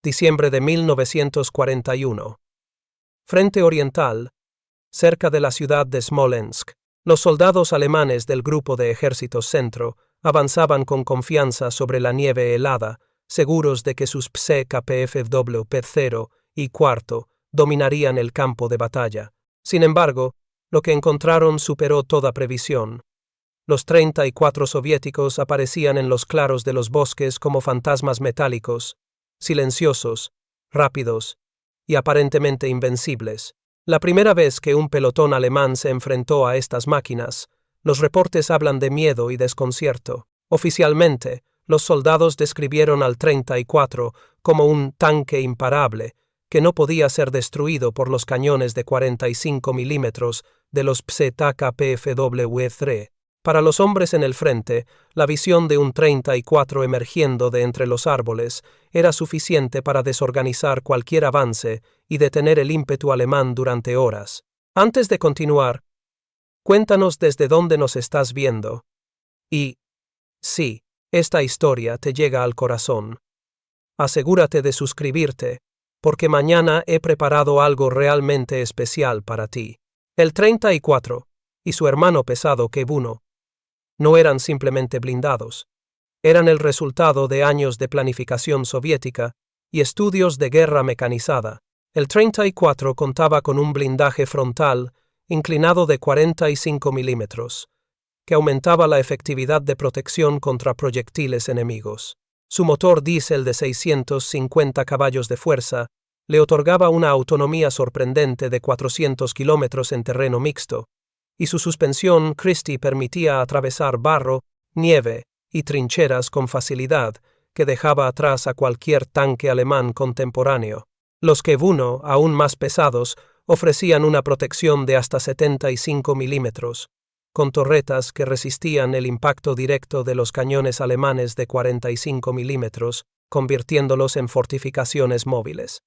diciembre de 1941. Frente Oriental, cerca de la ciudad de Smolensk, los soldados alemanes del Grupo de Ejércitos Centro avanzaban con confianza sobre la nieve helada, seguros de que sus PKPFW-P0 y IV dominarían el campo de batalla. Sin embargo, lo que encontraron superó toda previsión. Los 34 soviéticos aparecían en los claros de los bosques como fantasmas metálicos, silenciosos, rápidos y aparentemente invencibles. La primera vez que un pelotón alemán se enfrentó a estas máquinas, los reportes hablan de miedo y desconcierto. Oficialmente, los soldados describieron al 34 como un tanque imparable que no podía ser destruido por los cañones de 45 milímetros de los PZK-PFW-3. Para los hombres en el frente, la visión de un 34 emergiendo de entre los árboles era suficiente para desorganizar cualquier avance y detener el ímpetu alemán durante horas. Antes de continuar, cuéntanos desde dónde nos estás viendo. Y, sí, esta historia te llega al corazón. Asegúrate de suscribirte, porque mañana he preparado algo realmente especial para ti. El 34 y su hermano pesado Kev-1 no eran simplemente blindados. Eran el resultado de años de planificación soviética y estudios de guerra mecanizada. El 34 contaba con un blindaje frontal inclinado de 45 milímetros, que aumentaba la efectividad de protección contra proyectiles enemigos. Su motor diésel de 650 caballos de fuerza le otorgaba una autonomía sorprendente de 400 kilómetros en terreno mixto, y su suspensión Christie permitía atravesar barro, nieve y trincheras con facilidad que dejaba atrás a cualquier tanque alemán contemporáneo. Los Kev-1, aún más pesados, ofrecían una protección de hasta 75 milímetros, con torretas que resistían el impacto directo de los cañones alemanes de 45 milímetros, convirtiéndolos en fortificaciones móviles.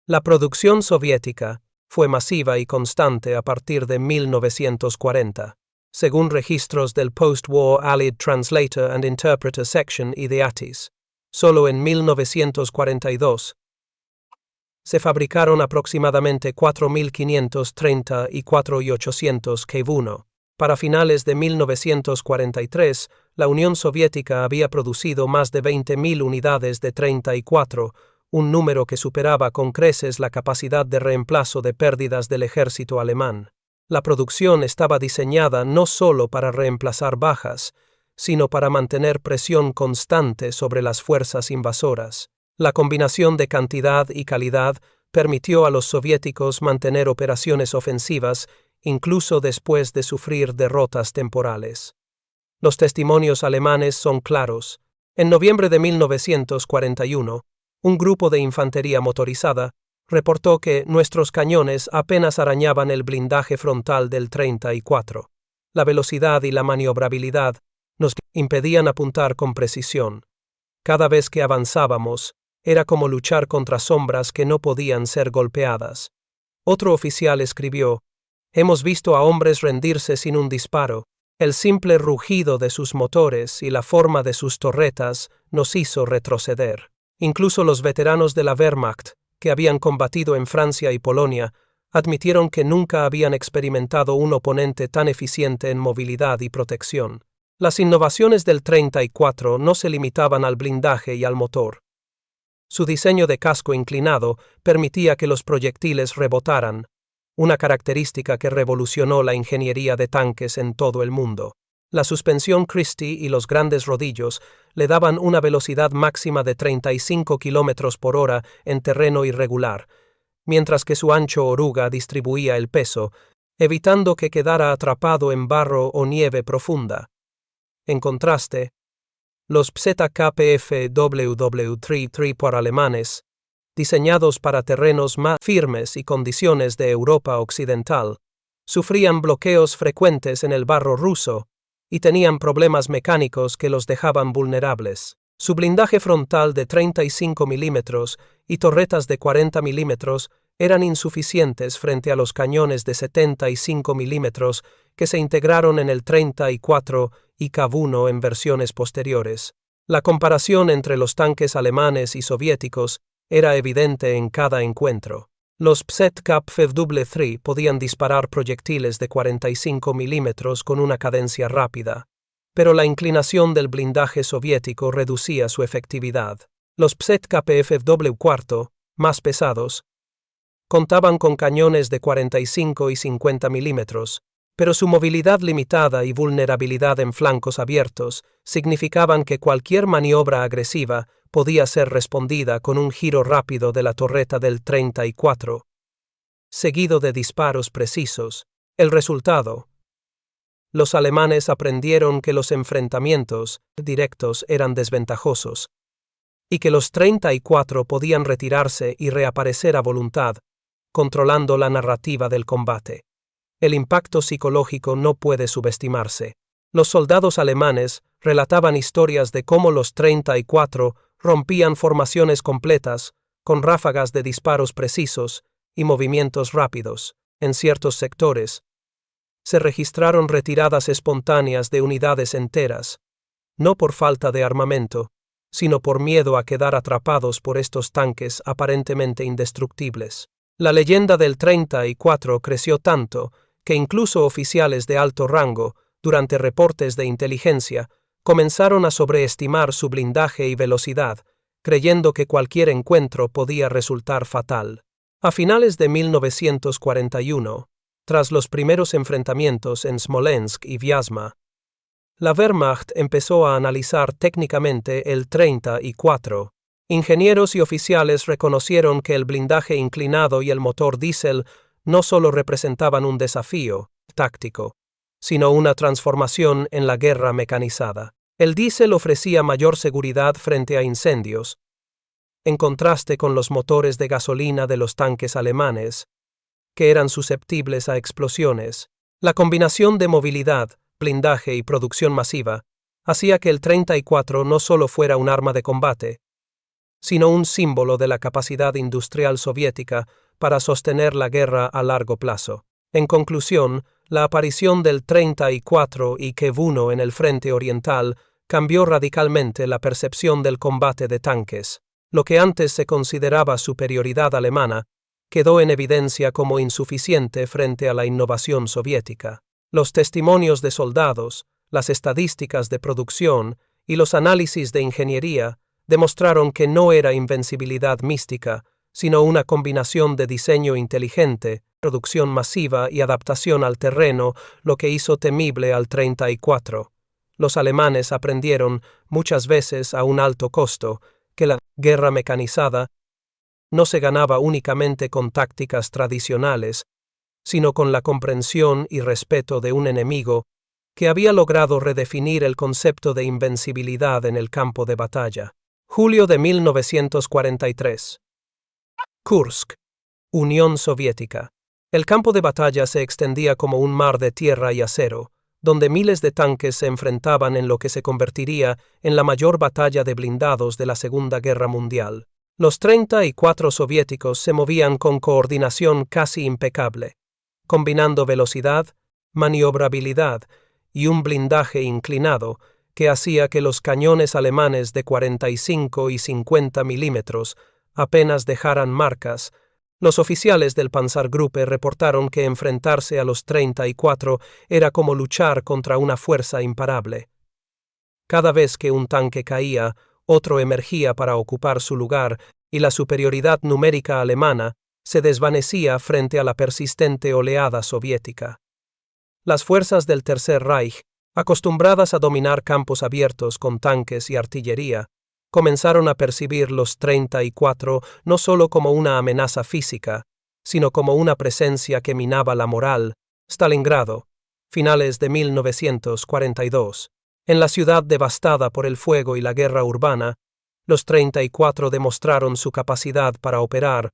La producción soviética fue masiva y constante a partir de 1940, según registros del Post-War Allied Translator and Interpreter Section y de ATIS. Solo en 1942 se fabricaron aproximadamente 4.530 y 4.800 Kev-1. Para finales de 1943, la Unión Soviética había producido más de 20.000 unidades de 34, un número que superaba con creces la capacidad de reemplazo de pérdidas del ejército alemán. La producción estaba diseñada no solo para reemplazar bajas, sino para mantener presión constante sobre las fuerzas invasoras. La combinación de cantidad y calidad permitió a los soviéticos mantener operaciones ofensivas incluso después de sufrir derrotas temporales. Los testimonios alemanes son claros. En noviembre de 1941, un grupo de infantería motorizada reportó que nuestros cañones apenas arañaban el blindaje frontal del 34. La velocidad y la maniobrabilidad nos impedían apuntar con precisión. Cada vez que avanzábamos, era como luchar contra sombras que no podían ser golpeadas. Otro oficial escribió: «Hemos visto a hombres rendirse sin un disparo. El simple rugido de sus motores y la forma de sus torretas nos hizo retroceder». Incluso los veteranos de la Wehrmacht, que habían combatido en Francia y Polonia, admitieron que nunca habían experimentado un oponente tan eficiente en movilidad y protección. Las innovaciones del 34 no se limitaban al blindaje y al motor. Su diseño de casco inclinado permitía que los proyectiles rebotaran, una característica que revolucionó la ingeniería de tanques en todo el mundo. La suspensión Christie y los grandes rodillos le daban una velocidad máxima de 35 km por hora en terreno irregular, mientras que su ancho oruga distribuía el peso, evitando que quedara atrapado en barro o nieve profunda. En contraste, los ZKPFW-3 por alemanes, diseñados para terrenos más firmes y condiciones de Europa Occidental, sufrían bloqueos frecuentes en el barro ruso y tenían problemas mecánicos que los dejaban vulnerables. Su blindaje frontal de 35 milímetros y torretas de 40 milímetros eran insuficientes frente a los cañones de 75 milímetros que se integraron en el 34 y Kev-1 en versiones posteriores. La comparación entre los tanques alemanes y soviéticos era evidente en cada encuentro. Los PZ-KFW-3 podían disparar proyectiles de 45 milímetros con una cadencia rápida, pero la inclinación del blindaje soviético reducía su efectividad. Los PZ-KPFW-4, más pesados, contaban con cañones de 45 y 50 milímetros, pero su movilidad limitada y vulnerabilidad en flancos abiertos significaban que cualquier maniobra agresiva podía ser respondida con un giro rápido de la torreta del 34, seguido de disparos precisos. El resultado: los alemanes aprendieron que los enfrentamientos directos eran desventajosos y que los 34 podían retirarse y reaparecer a voluntad, controlando la narrativa del combate. El impacto psicológico no puede subestimarse. Los soldados alemanes relataban historias de cómo los 34 rompían formaciones completas, con ráfagas de disparos precisos y movimientos rápidos. En ciertos sectores, se registraron retiradas espontáneas de unidades enteras, no por falta de armamento, sino por miedo a quedar atrapados por estos tanques aparentemente indestructibles. La leyenda del 34 creció tanto que incluso oficiales de alto rango, durante reportes de inteligencia, comenzaron a sobreestimar su blindaje y velocidad, creyendo que cualquier encuentro podía resultar fatal. A finales de 1941, tras los primeros enfrentamientos en Smolensk y Vyazma, la Wehrmacht empezó a analizar técnicamente el 34. Ingenieros y oficiales reconocieron que el blindaje inclinado y el motor diésel no solo representaban un desafío táctico, sino una transformación en la guerra mecanizada. El diésel ofrecía mayor seguridad frente a incendios, en contraste con los motores de gasolina de los tanques alemanes, que eran susceptibles a explosiones. La combinación de movilidad, blindaje y producción masiva hacía que el 34 no solo fuera un arma de combate, sino un símbolo de la capacidad industrial soviética para sostener la guerra a largo plazo. En conclusión, la aparición del 34 y KV-1 en el frente oriental cambió radicalmente la percepción del combate de tanques. Lo que antes se consideraba superioridad alemana quedó en evidencia como insuficiente frente a la innovación soviética. Los testimonios de soldados, las estadísticas de producción y los análisis de ingeniería demostraron que no era invencibilidad mística, sino una combinación de diseño inteligente, producción masiva y adaptación al terreno lo que hizo temible al 34. Los alemanes aprendieron, muchas veces a un alto costo, que la guerra mecanizada no se ganaba únicamente con tácticas tradicionales, sino con la comprensión y respeto de un enemigo que había logrado redefinir el concepto de invencibilidad en el campo de batalla. Julio de 1943. Kursk, Unión Soviética. El campo de batalla se extendía como un mar de tierra y acero, donde miles de tanques se enfrentaban en lo que se convertiría en la mayor batalla de blindados de la Segunda Guerra Mundial. Los 34 soviéticos se movían con coordinación casi impecable, combinando velocidad, maniobrabilidad y un blindaje inclinado que hacía que los cañones alemanes de 45 y 50 milímetros apenas dejaran marcas. Los oficiales del Panzergruppe reportaron que enfrentarse a los 34 era como luchar contra una fuerza imparable. Cada vez que un tanque caía, otro emergía para ocupar su lugar, y la superioridad numérica alemana se desvanecía frente a la persistente oleada soviética. Las fuerzas del Tercer Reich, acostumbradas a dominar campos abiertos con tanques y artillería, comenzaron a percibir los 34 no solo como una amenaza física, sino como una presencia que minaba la moral. Stalingrado, finales de 1942. En la ciudad devastada por el fuego y la guerra urbana, los 34 demostraron su capacidad para operar,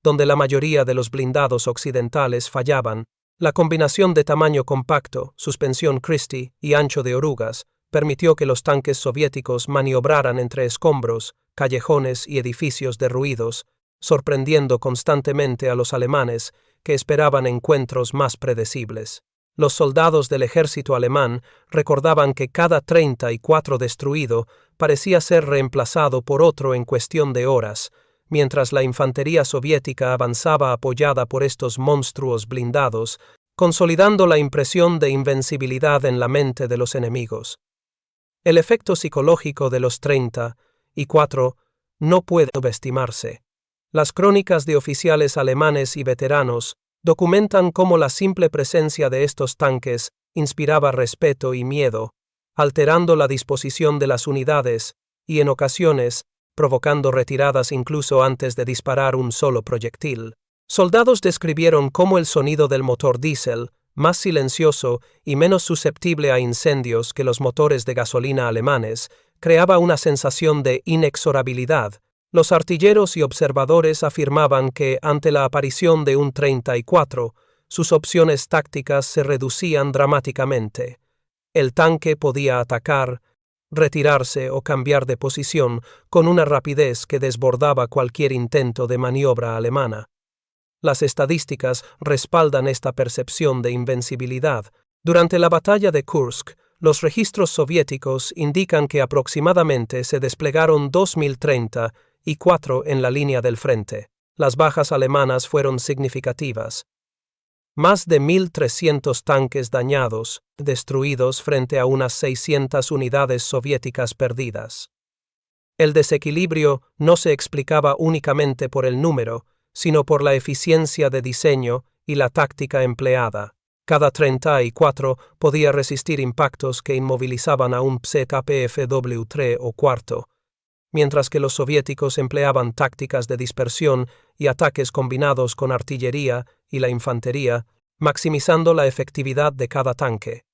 donde la mayoría de los blindados occidentales fallaban. La combinación de tamaño compacto, suspensión Christie y ancho de orugas permitió que los tanques soviéticos maniobraran entre escombros, callejones y edificios derruidos, sorprendiendo constantemente a los alemanes que esperaban encuentros más predecibles. Los soldados del ejército alemán recordaban que cada 34 destruido parecía ser reemplazado por otro en cuestión de horas, mientras la infantería soviética avanzaba apoyada por estos monstruos blindados, consolidando la impresión de invencibilidad en la mente de los enemigos. El efecto psicológico de los 34 no puede subestimarse. Las crónicas de oficiales alemanes y veteranos documentan cómo la simple presencia de estos tanques inspiraba respeto y miedo, alterando la disposición de las unidades y, en ocasiones, provocando retiradas incluso antes de disparar un solo proyectil. Soldados describieron cómo el sonido del motor diésel, más silencioso y menos susceptible a incendios que los motores de gasolina alemanes, creaba una sensación de inexorabilidad. Los artilleros y observadores afirmaban que, ante la aparición de un 34, sus opciones tácticas se reducían dramáticamente. El tanque podía atacar, retirarse o cambiar de posición con una rapidez que desbordaba cualquier intento de maniobra alemana. Las estadísticas respaldan esta percepción de invencibilidad. Durante la batalla de Kursk, los registros soviéticos indican que aproximadamente se desplegaron 2034 en la línea del frente. Las bajas alemanas fueron significativas. Más de 1.300 tanques dañados, destruidos frente a unas 600 unidades soviéticas perdidas. El desequilibrio no se explicaba únicamente por el número, sino por la eficiencia de diseño y la táctica empleada. Cada 34 podía resistir impactos que inmovilizaban a un ZKPFW-3 o cuarto, mientras que los soviéticos empleaban tácticas de dispersión y ataques combinados con artillería y la infantería, maximizando la efectividad de cada tanque.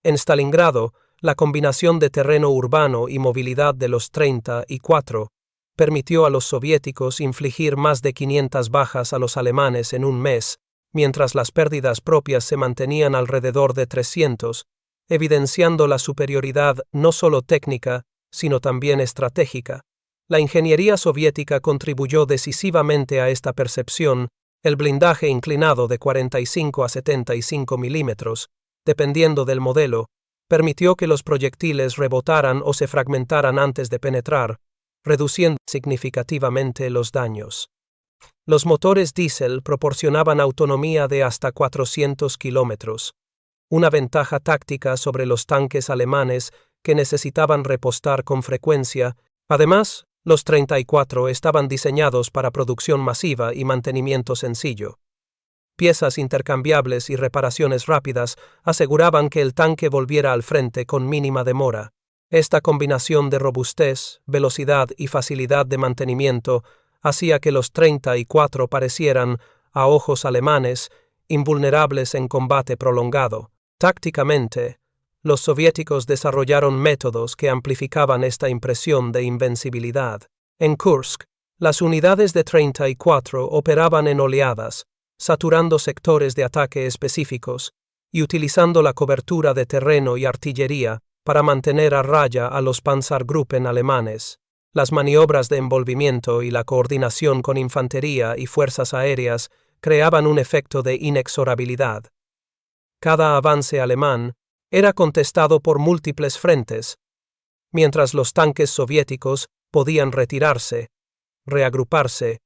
En Stalingrado, la combinación de terreno urbano y movilidad de los 34 permitió a los soviéticos infligir más de 500 bajas a los alemanes en un mes, mientras las pérdidas propias se mantenían alrededor de 300, evidenciando la superioridad no solo técnica, sino también estratégica. La ingeniería soviética contribuyó decisivamente a esta percepción. El blindaje inclinado de 45 a 75 milímetros, dependiendo del modelo, permitió que los proyectiles rebotaran o se fragmentaran antes de penetrar, reduciendo significativamente los daños. Los motores diésel proporcionaban autonomía de hasta 400 kilómetros, una ventaja táctica sobre los tanques alemanes que necesitaban repostar con frecuencia. Además, los 34 estaban diseñados para producción masiva y mantenimiento sencillo. Piezas intercambiables y reparaciones rápidas aseguraban que el tanque volviera al frente con mínima demora. Esta combinación de robustez, velocidad y facilidad de mantenimiento hacía que los 34 parecieran, a ojos alemanes, invulnerables en combate prolongado. Tácticamente, los soviéticos desarrollaron métodos que amplificaban esta impresión de invencibilidad. En Kursk, las unidades de 34 operaban en oleadas, saturando sectores de ataque específicos y utilizando la cobertura de terreno y artillería para mantener a raya a los Panzergruppen alemanes. Las maniobras de envolvimiento y la coordinación con infantería y fuerzas aéreas creaban un efecto de inexorabilidad. Cada avance alemán era contestado por múltiples frentes, mientras los tanques soviéticos podían retirarse, reagruparse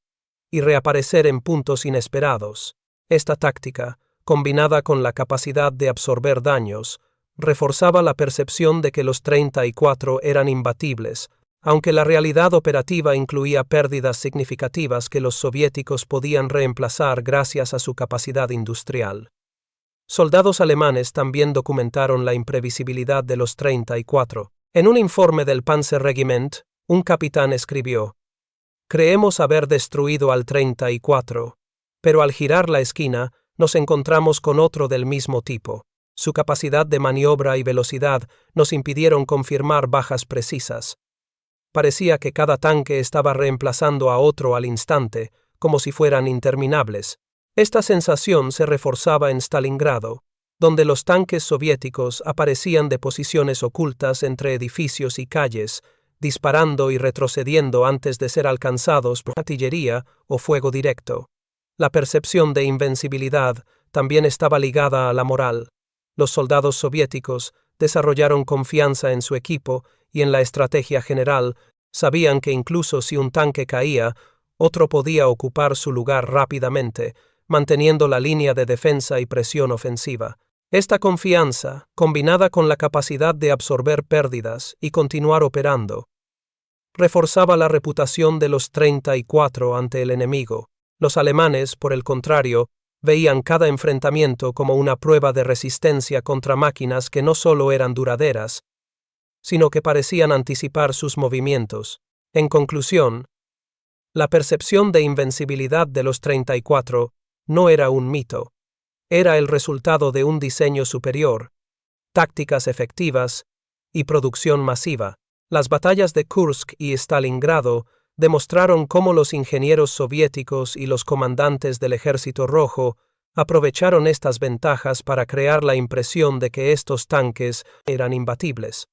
y reaparecer en puntos inesperados. Esta táctica, combinada con la capacidad de absorber daños, reforzaba la percepción de que los 34 eran imbatibles, aunque la realidad operativa incluía pérdidas significativas que los soviéticos podían reemplazar gracias a su capacidad industrial. Soldados alemanes también documentaron la imprevisibilidad de los 34. En un informe del Panzerregiment, un capitán escribió: «Creemos haber destruido al 34, pero al girar la esquina nos encontramos con otro del mismo tipo. Su capacidad de maniobra y velocidad nos impidieron confirmar bajas precisas. Parecía que cada tanque estaba reemplazando a otro al instante, como si fueran interminables». Esta sensación se reforzaba en Stalingrado, donde los tanques soviéticos aparecían de posiciones ocultas entre edificios y calles, disparando y retrocediendo antes de ser alcanzados por artillería o fuego directo. La percepción de invencibilidad también estaba ligada a la moral. Los soldados soviéticos desarrollaron confianza en su equipo y en la estrategia general, sabían que incluso si un tanque caía, otro podía ocupar su lugar rápidamente, manteniendo la línea de defensa y presión ofensiva. Esta confianza, combinada con la capacidad de absorber pérdidas y continuar operando, reforzaba la reputación de los 34 ante el enemigo. Los alemanes, por el contrario, veían cada enfrentamiento como una prueba de resistencia contra máquinas que no solo eran duraderas, sino que parecían anticipar sus movimientos. En conclusión, la percepción de invencibilidad de los 34 no era un mito. Era el resultado de un diseño superior, tácticas efectivas y producción masiva. Las batallas de Kursk y Stalingrado demostraron cómo los ingenieros soviéticos y los comandantes del Ejército Rojo aprovecharon estas ventajas para crear la impresión de que estos tanques eran imbatibles.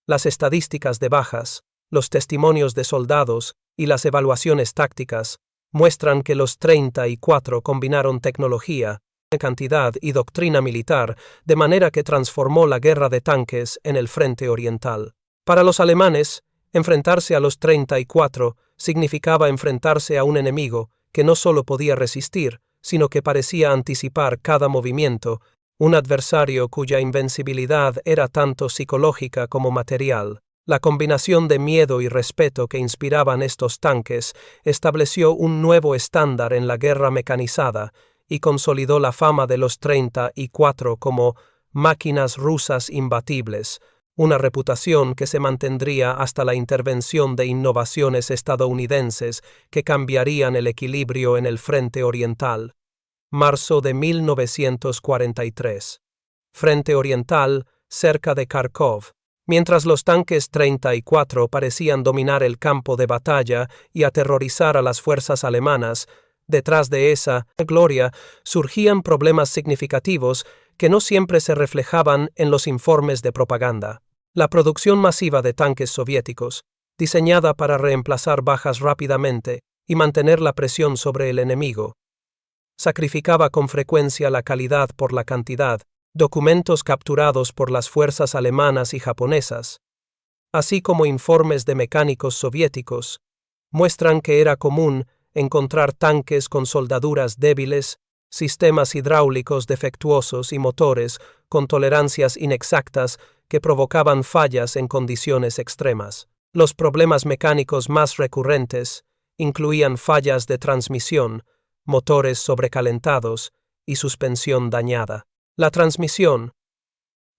Las estadísticas de bajas, los testimonios de soldados y las evaluaciones tácticas muestran que los 34 combinaron tecnología, cantidad y doctrina militar, de manera que transformó la guerra de tanques en el frente oriental. Para los alemanes, enfrentarse a los 34 significaba enfrentarse a un enemigo que no solo podía resistir, sino que parecía anticipar cada movimiento, un adversario cuya invencibilidad era tanto psicológica como material. La combinación de miedo y respeto que inspiraban estos tanques estableció un nuevo estándar en la guerra mecanizada y consolidó la fama de los 34 como máquinas rusas imbatibles, una reputación que se mantendría hasta la intervención de innovaciones estadounidenses que cambiarían el equilibrio en el frente oriental. Marzo de 1943. Frente oriental, cerca de Kharkov. Mientras los tanques 34 parecían dominar el campo de batalla y aterrorizar a las fuerzas alemanas, detrás de esa gloria surgían problemas significativos que no siempre se reflejaban en los informes de propaganda. La producción masiva de tanques soviéticos, diseñada para reemplazar bajas rápidamente y mantener la presión sobre el enemigo, sacrificaba con frecuencia la calidad por la cantidad. Documentos capturados por las fuerzas alemanas y japonesas, así como informes de mecánicos soviéticos, muestran que era común encontrar tanques con soldaduras débiles, sistemas hidráulicos defectuosos y motores con tolerancias inexactas que provocaban fallas en condiciones extremas. Los problemas mecánicos más recurrentes incluían fallas de transmisión, motores sobrecalentados y suspensión dañada. La transmisión,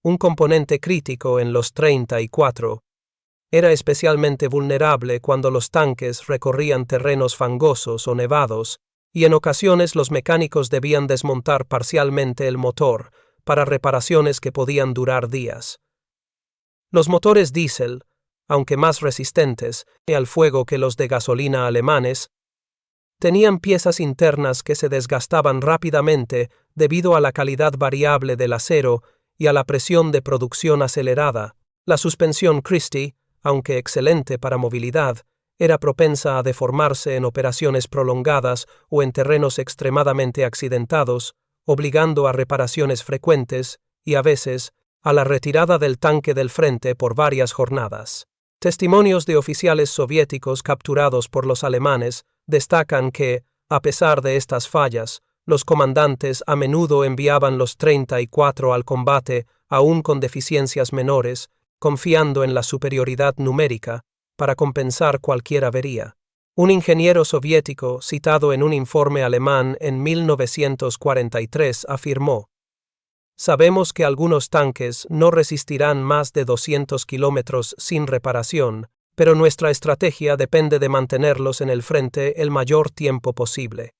un componente crítico en los 34, era especialmente vulnerable cuando los tanques recorrían terrenos fangosos o nevados, y en ocasiones los mecánicos debían desmontar parcialmente el motor para reparaciones que podían durar días. Los motores diésel, aunque más resistentes al fuego que los de gasolina alemanes, tenían piezas internas que se desgastaban rápidamente debido a la calidad variable del acero y a la presión de producción acelerada. La suspensión Christie, aunque excelente para movilidad, era propensa a deformarse en operaciones prolongadas o en terrenos extremadamente accidentados, obligando a reparaciones frecuentes y, a veces, a la retirada del tanque del frente por varias jornadas. Testimonios de oficiales soviéticos capturados por los alemanes destacan que, a pesar de estas fallas, los comandantes a menudo enviaban los 34 al combate aún con deficiencias menores, confiando en la superioridad numérica para compensar cualquier avería. Un ingeniero soviético citado en un informe alemán en 1943 afirmó: «Sabemos que algunos tanques no resistirán más de 200 kilómetros sin reparación, pero nuestra estrategia depende de mantenerlos en el frente el mayor tiempo posible».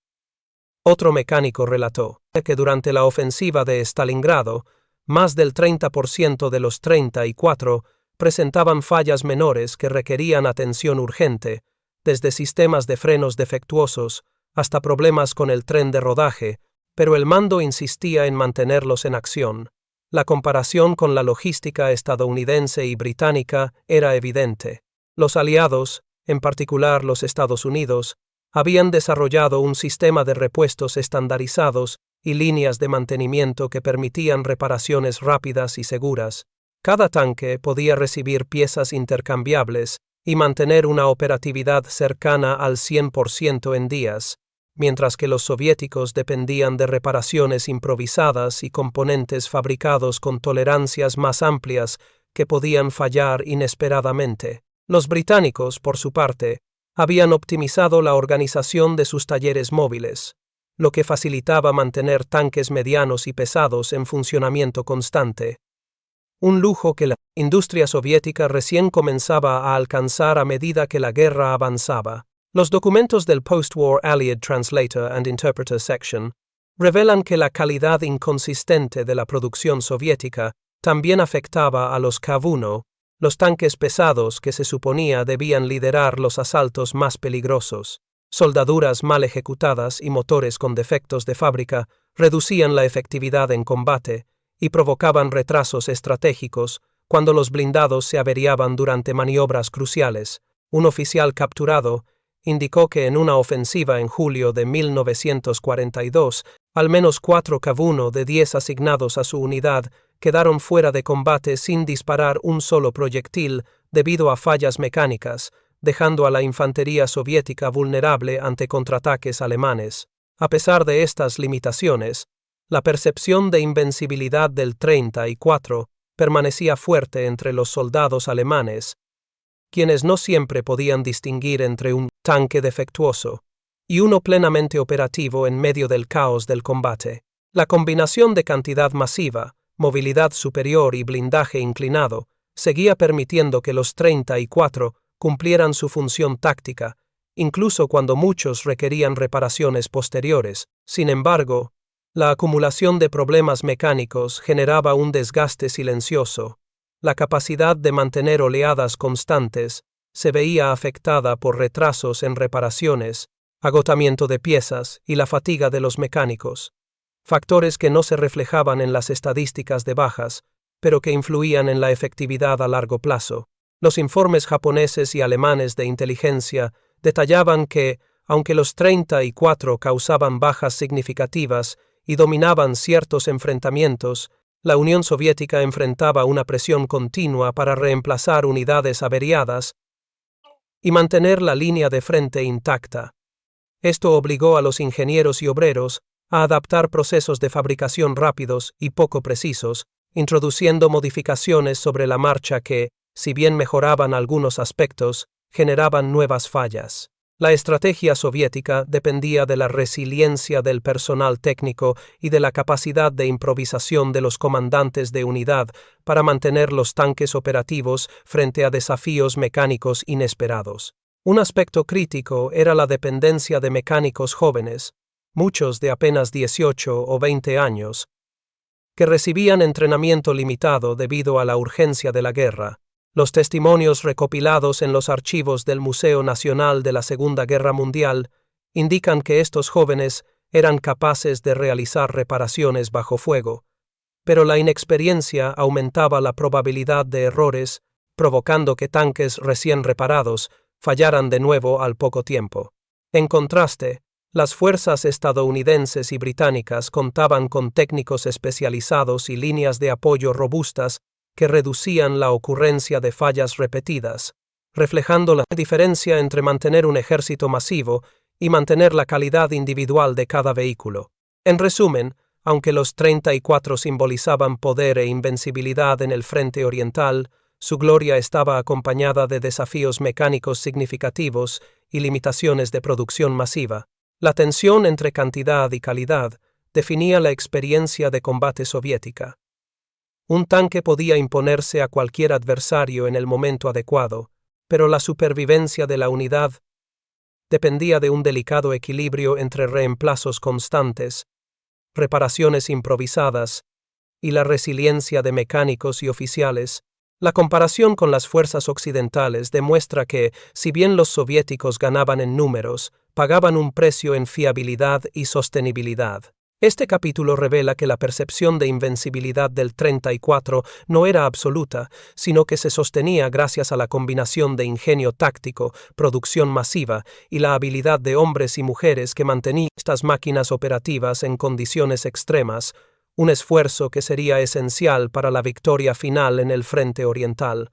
Otro mecánico relató que durante la ofensiva de Stalingrado, más del 30% de los 34 presentaban fallas menores que requerían atención urgente, desde sistemas de frenos defectuosos hasta problemas con el tren de rodaje, pero el mando insistía en mantenerlos en acción. La comparación con la logística estadounidense y británica era evidente. Los aliados, en particular los Estados Unidos, habían desarrollado un sistema de repuestos estandarizados y líneas de mantenimiento que permitían reparaciones rápidas y seguras, Cada tanque podía recibir piezas intercambiables y mantener una operatividad cercana al 100% en días, mientras que los soviéticos dependían de reparaciones improvisadas y componentes fabricados con tolerancias más amplias que podían fallar inesperadamente. Los británicos, por su parte, habían optimizado la organización de sus talleres móviles, lo que facilitaba mantener tanques medianos y pesados en funcionamiento constante. Un lujo que la industria soviética recién comenzaba a alcanzar a medida que la guerra avanzaba. Los documentos del Post-War Allied Translator and Interpreter Section revelan que la calidad inconsistente de la producción soviética también afectaba a los Kav-1, los tanques pesados que se suponía debían liderar los asaltos más peligrosos. Soldaduras mal ejecutadas y motores con defectos de fábrica reducían la efectividad en combate y provocaban retrasos estratégicos cuando los blindados se averiaban durante maniobras cruciales. Un oficial capturado indicó que en una ofensiva en julio de 1942, al menos 4 Kav-1 de 10 asignados a su unidad quedaron fuera de combate sin disparar un solo proyectil debido a fallas mecánicas, dejando a la infantería soviética vulnerable ante contraataques alemanes. A pesar de estas limitaciones, la percepción de invencibilidad del 34 permanecía fuerte entre los soldados alemanes, quienes no siempre podían distinguir entre un tanque defectuoso y uno plenamente operativo en medio del caos del combate. La combinación de cantidad masiva, movilidad superior y blindaje inclinado seguía permitiendo que los 34 cumplieran su función táctica, incluso cuando muchos requerían reparaciones posteriores. Sin embargo, la acumulación de problemas mecánicos generaba un desgaste silencioso. La capacidad de mantener oleadas constantes se veía afectada por retrasos en reparaciones, agotamiento de piezas y la fatiga de los mecánicos, factores que no se reflejaban en las estadísticas de bajas, pero que influían en la efectividad a largo plazo. Los informes japoneses y alemanes de inteligencia detallaban que, aunque los 34 causaban bajas significativas y dominaban ciertos enfrentamientos, la Unión Soviética enfrentaba una presión continua para reemplazar unidades averiadas y mantener la línea de frente intacta. Esto obligó a los ingenieros y obreros a adaptar procesos de fabricación rápidos y poco precisos, introduciendo modificaciones sobre la marcha que, si bien mejoraban algunos aspectos, generaban nuevas fallas. La estrategia soviética dependía de la resiliencia del personal técnico y de la capacidad de improvisación de los comandantes de unidad para mantener los tanques operativos frente a desafíos mecánicos inesperados. Un aspecto crítico era la dependencia de mecánicos jóvenes, muchos de apenas 18 o 20 años, que recibían entrenamiento limitado debido a la urgencia de la guerra. Los testimonios recopilados en los archivos del Museo Nacional de la Segunda Guerra Mundial indican que estos jóvenes eran capaces de realizar reparaciones bajo fuego, pero la inexperiencia aumentaba la probabilidad de errores, provocando que tanques recién reparados fallaran de nuevo al poco tiempo. En contraste, las fuerzas estadounidenses y británicas contaban con técnicos especializados y líneas de apoyo robustas que reducían la ocurrencia de fallas repetidas, reflejando la diferencia entre mantener un ejército masivo y mantener la calidad individual de cada vehículo. En resumen, aunque los 34 simbolizaban poder e invencibilidad en el frente oriental, su gloria estaba acompañada de desafíos mecánicos significativos y limitaciones de producción masiva. La tensión entre cantidad y calidad definía la experiencia de combate soviética. Un tanque podía imponerse a cualquier adversario en el momento adecuado, pero la supervivencia de la unidad dependía de un delicado equilibrio entre reemplazos constantes, reparaciones improvisadas y la resiliencia de mecánicos y oficiales. La comparación con las fuerzas occidentales demuestra que, si bien los soviéticos ganaban en números, pagaban un precio en fiabilidad y sostenibilidad. Este capítulo revela que la percepción de invencibilidad del 34 no era absoluta, sino que se sostenía gracias a la combinación de ingenio táctico, producción masiva y la habilidad de hombres y mujeres que mantenían estas máquinas operativas en condiciones extremas, un esfuerzo que sería esencial para la victoria final en el frente oriental.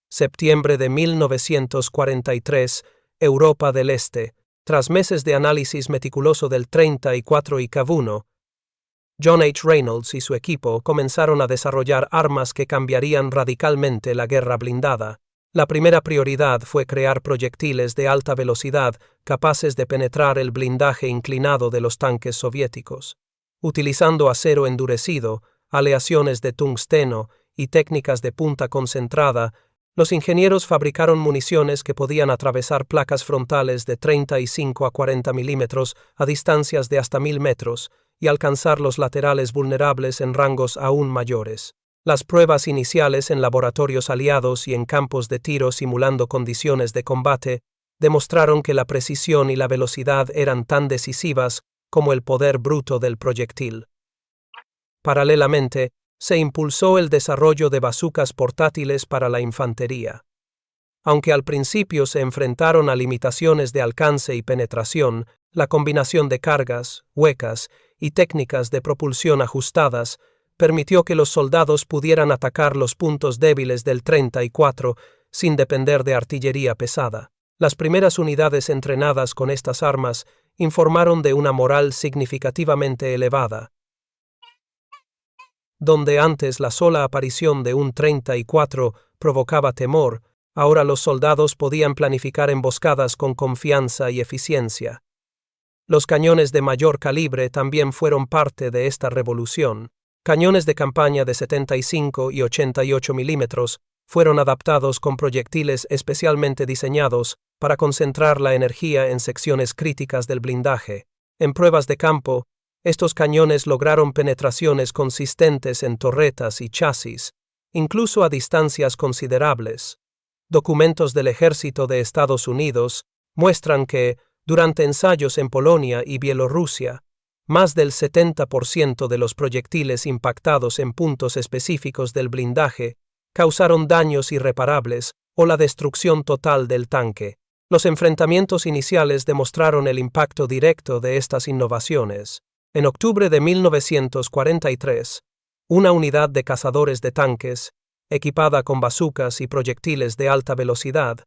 Septiembre de 1943, Europa del Este. Tras meses de análisis meticuloso del 34 y Cav-1, John H. Reynolds y su equipo comenzaron a desarrollar armas que cambiarían radicalmente la guerra blindada. La primera prioridad fue crear proyectiles de alta velocidad capaces de penetrar el blindaje inclinado de los tanques soviéticos. Utilizando acero endurecido, aleaciones de tungsteno y técnicas de punta concentrada, los ingenieros fabricaron municiones que podían atravesar placas frontales de 35 a 40 milímetros a distancias de hasta 1000 metros y alcanzar los laterales vulnerables en rangos aún mayores. Las pruebas iniciales en laboratorios aliados y en campos de tiro simulando condiciones de combate demostraron que la precisión y la velocidad eran tan decisivas como el poder bruto del proyectil. Paralelamente, se impulsó el desarrollo de bazucas portátiles para la infantería. Aunque al principio se enfrentaron a limitaciones de alcance y penetración, la combinación de cargas, huecas y técnicas de propulsión ajustadas permitió que los soldados pudieran atacar los puntos débiles del 34 sin depender de artillería pesada. Las primeras unidades entrenadas con estas armas informaron de una moral significativamente elevada. Donde antes la sola aparición de un 34 provocaba temor, ahora los soldados podían planificar emboscadas con confianza y eficiencia. Los cañones de mayor calibre también fueron parte de esta revolución. Cañones de campaña de 75 y 88 milímetros fueron adaptados con proyectiles especialmente diseñados para concentrar la energía en secciones críticas del blindaje. En pruebas de campo, estos cañones lograron penetraciones consistentes en torretas y chasis, incluso a distancias considerables. Documentos del Ejército de Estados Unidos muestran que, durante ensayos en Polonia y Bielorrusia, más del 70% de los proyectiles impactados en puntos específicos del blindaje causaron daños irreparables o la destrucción total del tanque. Los enfrentamientos iniciales demostraron el impacto directo de estas innovaciones. En octubre de 1943, una unidad de cazadores de tanques, equipada con bazucas y proyectiles de alta velocidad,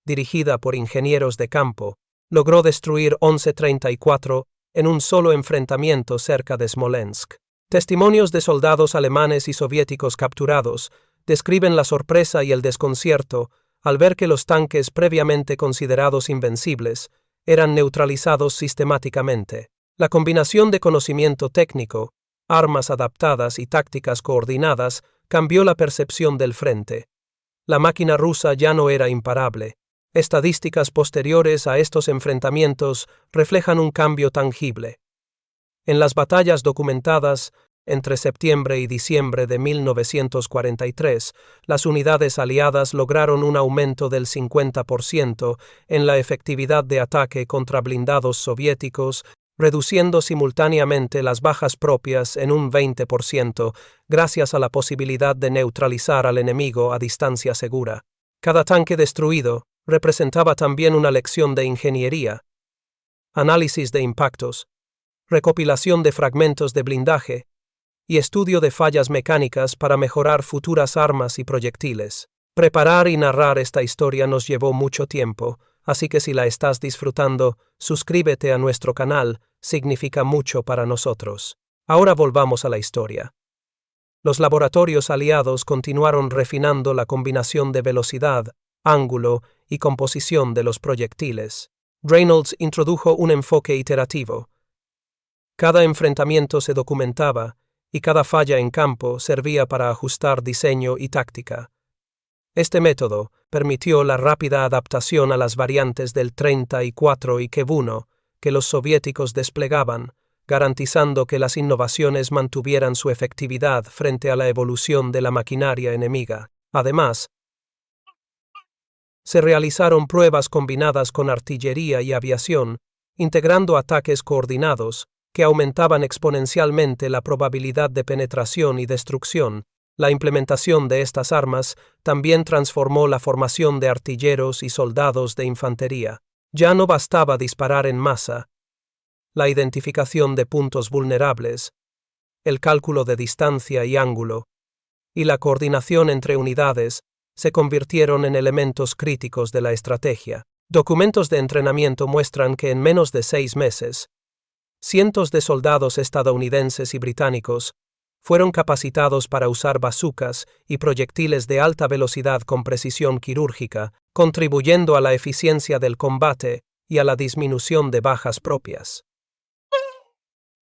dirigida por ingenieros de campo, logró destruir 11 34 en un solo enfrentamiento cerca de Smolensk. Testimonios de soldados alemanes y soviéticos capturados describen la sorpresa y el desconcierto al ver que los tanques previamente considerados invencibles eran neutralizados sistemáticamente. La combinación de conocimiento técnico, armas adaptadas y tácticas coordinadas cambió la percepción del frente. La máquina rusa ya no era imparable. Estadísticas posteriores a estos enfrentamientos reflejan un cambio tangible. En las batallas documentadas entre septiembre y diciembre de 1943, las unidades aliadas lograron un aumento del 50% en la efectividad de ataque contra blindados soviéticos, reduciendo simultáneamente las bajas propias en un 20%, gracias a la posibilidad de neutralizar al enemigo a distancia segura. Cada tanque destruido representaba también una lección de ingeniería, análisis de impactos, recopilación de fragmentos de blindaje y estudio de fallas mecánicas para mejorar futuras armas y proyectiles. Preparar y narrar esta historia nos llevó mucho tiempo, así que si la estás disfrutando, suscríbete a nuestro canal, significa mucho para nosotros. Ahora volvamos a la historia. Los laboratorios aliados continuaron refinando la combinación de velocidad, ángulo y composición de los proyectiles. Reynolds introdujo un enfoque iterativo. Cada enfrentamiento se documentaba y cada falla en campo servía para ajustar diseño y táctica. Este método permitió la rápida adaptación a las variantes del 34 y Cav-1 que los soviéticos desplegaban, garantizando que las innovaciones mantuvieran su efectividad frente a la evolución de la maquinaria enemiga. Además, se realizaron pruebas combinadas con artillería y aviación, integrando ataques coordinados que aumentaban exponencialmente la probabilidad de penetración y destrucción. La implementación de estas armas también transformó la formación de artilleros y soldados de infantería. Ya no bastaba disparar en masa. La identificación de puntos vulnerables, el cálculo de distancia y ángulo, y la coordinación entre unidades se convirtieron en elementos críticos de la estrategia. Documentos de entrenamiento muestran que en menos de 6 meses, cientos de soldados estadounidenses y británicos fueron capacitados para usar bazucas y proyectiles de alta velocidad con precisión quirúrgica, contribuyendo a la eficiencia del combate y a la disminución de bajas propias.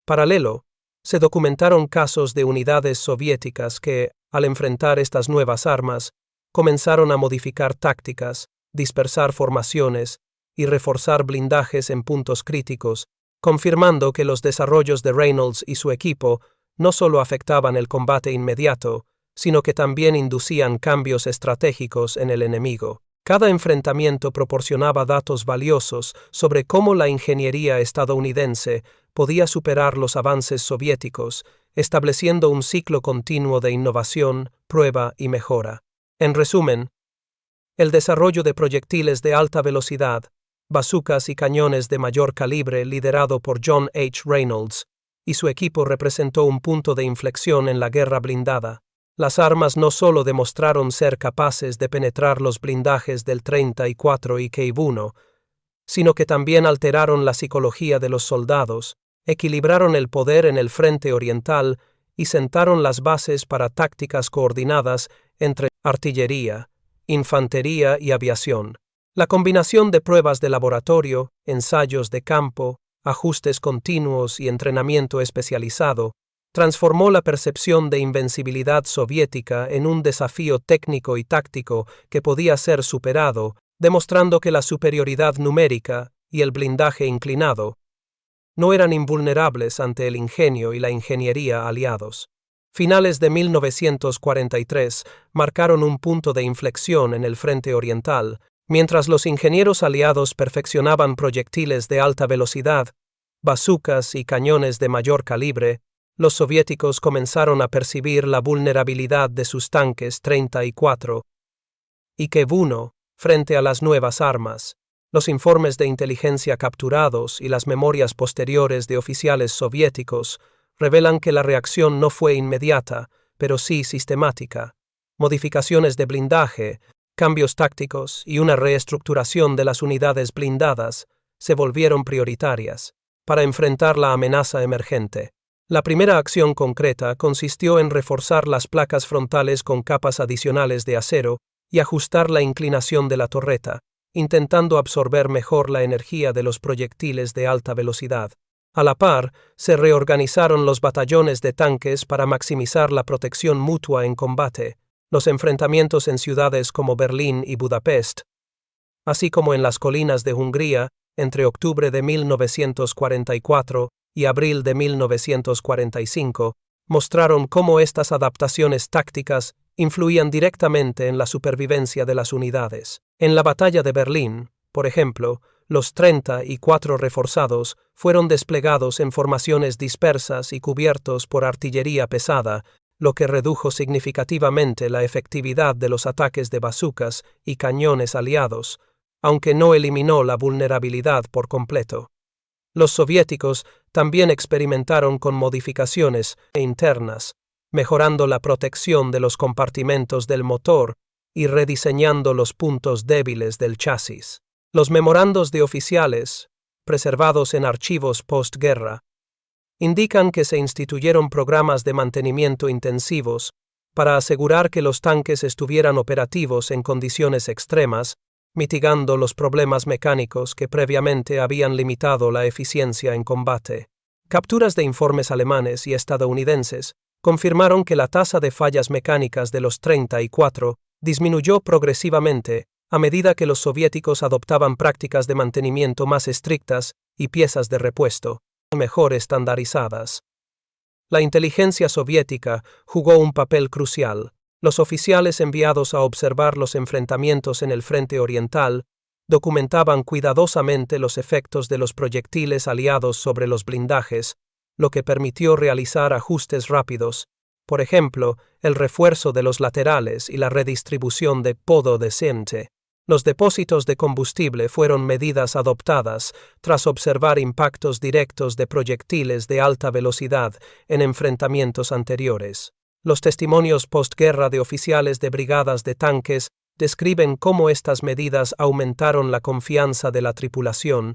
Paralelo, se documentaron casos de unidades soviéticas que, al enfrentar estas nuevas armas, comenzaron a modificar tácticas, dispersar formaciones y reforzar blindajes en puntos críticos, confirmando que los desarrollos de Reynolds y su equipo no solo afectaban el combate inmediato, sino que también inducían cambios estratégicos en el enemigo. Cada enfrentamiento proporcionaba datos valiosos sobre cómo la ingeniería estadounidense podía superar los avances soviéticos, estableciendo un ciclo continuo de innovación, prueba y mejora. En resumen, el desarrollo de proyectiles de alta velocidad, bazucas y cañones de mayor calibre liderado por John H. Reynolds y su equipo representó un punto de inflexión en la guerra blindada. Las armas no solo demostraron ser capaces de penetrar los blindajes del 34 y Kiev-1, sino que también alteraron la psicología de los soldados, equilibraron el poder en el frente oriental y sentaron las bases para tácticas coordinadas entre artillería, infantería y aviación. La combinación de pruebas de laboratorio, ensayos de campo, ajustes continuos y entrenamiento especializado transformó la percepción de invencibilidad soviética en un desafío técnico y táctico que podía ser superado, demostrando que la superioridad numérica y el blindaje inclinado no eran invulnerables ante el ingenio y la ingeniería aliados. Finales de 1943 marcaron un punto de inflexión en el frente oriental, mientras los ingenieros aliados perfeccionaban proyectiles de alta velocidad, bazucas y cañones de mayor calibre. Los soviéticos comenzaron a percibir la vulnerabilidad de sus tanques 34 y Kiev-1 frente a las nuevas armas. Los informes de inteligencia capturados y las memorias posteriores de oficiales soviéticos revelan que la reacción no fue inmediata, pero sí sistemática. Modificaciones de blindaje, cambios tácticos y una reestructuración de las unidades blindadas se volvieron prioritarias para enfrentar la amenaza emergente. La primera acción concreta consistió en reforzar las placas frontales con capas adicionales de acero y ajustar la inclinación de la torreta, intentando absorber mejor la energía de los proyectiles de alta velocidad. A la par, se reorganizaron los batallones de tanques para maximizar la protección mutua en combate. Los enfrentamientos en ciudades como Berlín y Budapest, así como en las colinas de Hungría, entre octubre de 1944 y abril de 1945, mostraron cómo estas adaptaciones tácticas influían directamente en la supervivencia de las unidades. En la batalla de Berlín, por ejemplo, los 34 reforzados fueron desplegados en formaciones dispersas y cubiertos por artillería pesada, lo que redujo significativamente la efectividad de los ataques de bazucas y cañones aliados, aunque no eliminó la vulnerabilidad por completo. Los soviéticos también experimentaron con modificaciones internas, mejorando la protección de los compartimentos del motor y rediseñando los puntos débiles del chasis. Los memorandos de oficiales, preservados en archivos postguerra, indican que se instituyeron programas de mantenimiento intensivos para asegurar que los tanques estuvieran operativos en condiciones extremas, mitigando los problemas mecánicos que previamente habían limitado la eficiencia en combate. Capturas de informes alemanes y estadounidenses confirmaron que la tasa de fallas mecánicas de los 34 disminuyó progresivamente a medida que los soviéticos adoptaban prácticas de mantenimiento más estrictas y piezas de repuesto mejor estandarizadas. La inteligencia soviética jugó un papel crucial. Los oficiales enviados a observar los enfrentamientos en el frente oriental documentaban cuidadosamente los efectos de los proyectiles aliados sobre los blindajes, lo que permitió realizar ajustes rápidos, por ejemplo, el refuerzo de los laterales y la redistribución de podo decente. Los depósitos de combustible fueron medidas adoptadas tras observar impactos directos de proyectiles de alta velocidad en enfrentamientos anteriores. Los testimonios postguerra de oficiales de brigadas de tanques describen cómo estas medidas aumentaron la confianza de la tripulación,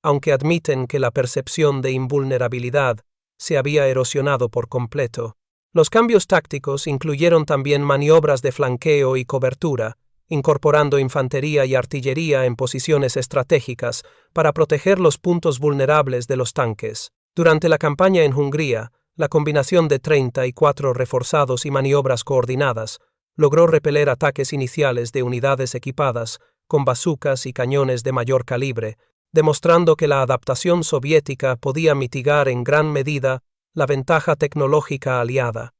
aunque admiten que la percepción de invulnerabilidad se había erosionado por completo. Los cambios tácticos incluyeron también maniobras de flanqueo y cobertura, incorporando infantería y artillería en posiciones estratégicas para proteger los puntos vulnerables de los tanques. Durante la campaña en Hungría, la combinación de 34 reforzados y maniobras coordinadas logró repeler ataques iniciales de unidades equipadas con bazucas y cañones de mayor calibre, demostrando que la adaptación soviética podía mitigar en gran medida la ventaja tecnológica aliada.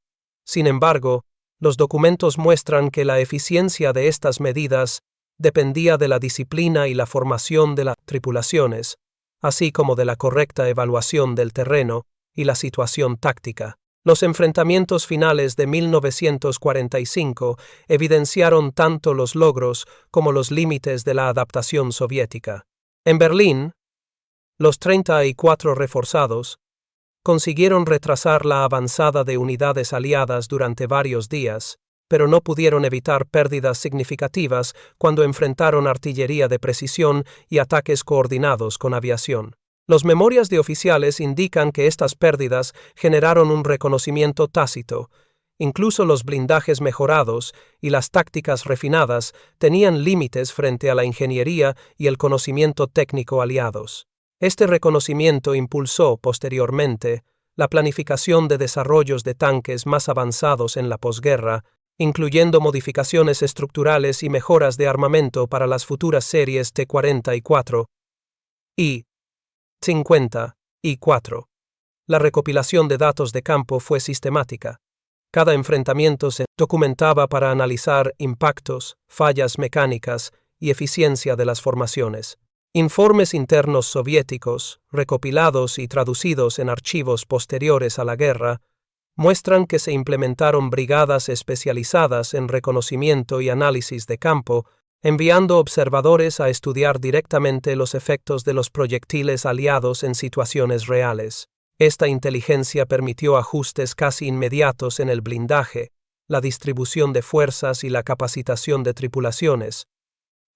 Sin embargo, los documentos muestran que la eficiencia de estas medidas dependía de la disciplina y la formación de las tripulaciones, así como de la correcta evaluación del terreno y la situación táctica. Los enfrentamientos finales de 1945 evidenciaron tanto los logros como los límites de la adaptación soviética. En Berlín, los 34 reforzados consiguieron retrasar la avanzada de unidades aliadas durante varios días, pero no pudieron evitar pérdidas significativas cuando enfrentaron artillería de precisión y ataques coordinados con aviación. Las memorias de oficiales indican que estas pérdidas generaron un reconocimiento tácito. Incluso los blindajes mejorados y las tácticas refinadas tenían límites frente a la ingeniería y el conocimiento técnico aliados. Este reconocimiento impulsó, posteriormente, la planificación de desarrollos de tanques más avanzados en la posguerra, incluyendo modificaciones estructurales y mejoras de armamento para las futuras series T-44 y 54. La recopilación de datos de campo fue sistemática. Cada enfrentamiento se documentaba para analizar impactos, fallas mecánicas y eficiencia de las formaciones. Informes internos soviéticos, recopilados y traducidos en archivos posteriores a la guerra, muestran que se implementaron brigadas especializadas en reconocimiento y análisis de campo, enviando observadores a estudiar directamente los efectos de los proyectiles aliados en situaciones reales. Esta inteligencia permitió ajustes casi inmediatos en el blindaje, la distribución de fuerzas y la capacitación de tripulaciones,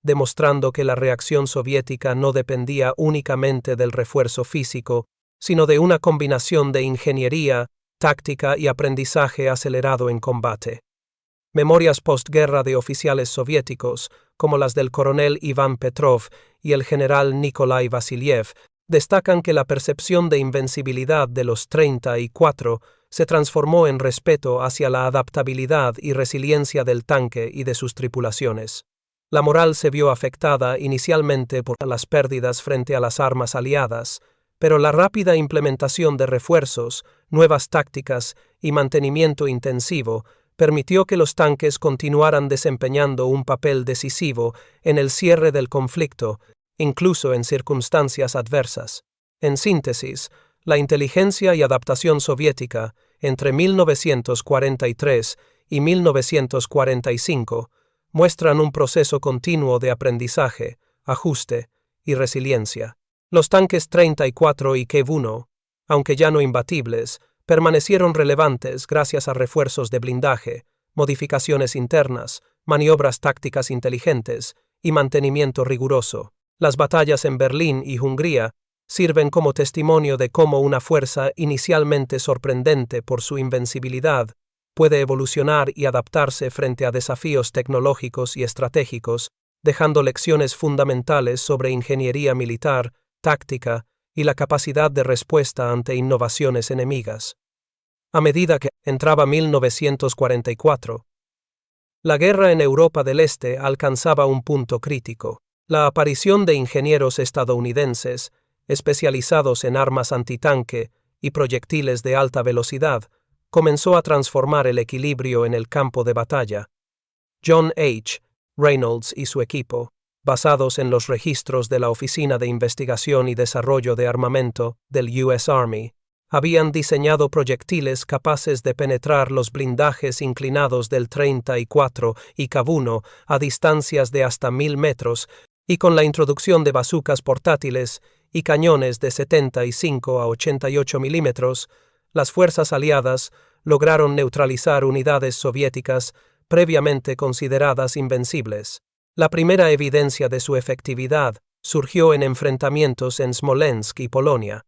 demostrando que la reacción soviética no dependía únicamente del refuerzo físico, sino de una combinación de ingeniería, táctica y aprendizaje acelerado en combate. Memorias postguerra de oficiales soviéticos, como las del coronel Iván Petrov y el general Nikolai Vasiliev, destacan que la percepción de invencibilidad de los 34 se transformó en respeto hacia la adaptabilidad y resiliencia del tanque y de sus tripulaciones. La moral se vio afectada inicialmente por las pérdidas frente a las armas aliadas, pero la rápida implementación de refuerzos, nuevas tácticas y mantenimiento intensivo permitió que los tanques continuaran desempeñando un papel decisivo en el cierre del conflicto, incluso en circunstancias adversas. En síntesis, la inteligencia y adaptación soviética entre 1943 y 1945 muestran un proceso continuo de aprendizaje, ajuste y resiliencia. Los tanques 34 y Kiev-1, aunque ya no imbatibles, permanecieron relevantes gracias a refuerzos de blindaje, modificaciones internas, maniobras tácticas inteligentes y mantenimiento riguroso. Las batallas en Berlín y Hungría sirven como testimonio de cómo una fuerza inicialmente sorprendente por su invencibilidad puede evolucionar y adaptarse frente a desafíos tecnológicos y estratégicos, dejando lecciones fundamentales sobre ingeniería militar, táctica y la capacidad de respuesta ante innovaciones enemigas. A medida que entraba 1944, la guerra en Europa del Este alcanzaba un punto crítico. La aparición de ingenieros estadounidenses, especializados en armas antitanque y proyectiles de alta velocidad, comenzó a transformar el equilibrio en el campo de batalla. John H. Reynolds y su equipo, basados en los registros de la Oficina de Investigación y Desarrollo de Armamento del U.S. Army, habían diseñado proyectiles capaces de penetrar los blindajes inclinados del 34 y K1 a distancias de hasta 1000 metros, y con la introducción de bazucas portátiles y cañones de 75 a 88 milímetros, las fuerzas aliadas lograron neutralizar unidades soviéticas previamente consideradas invencibles. La primera evidencia de su efectividad surgió en enfrentamientos en Smolensk y Polonia,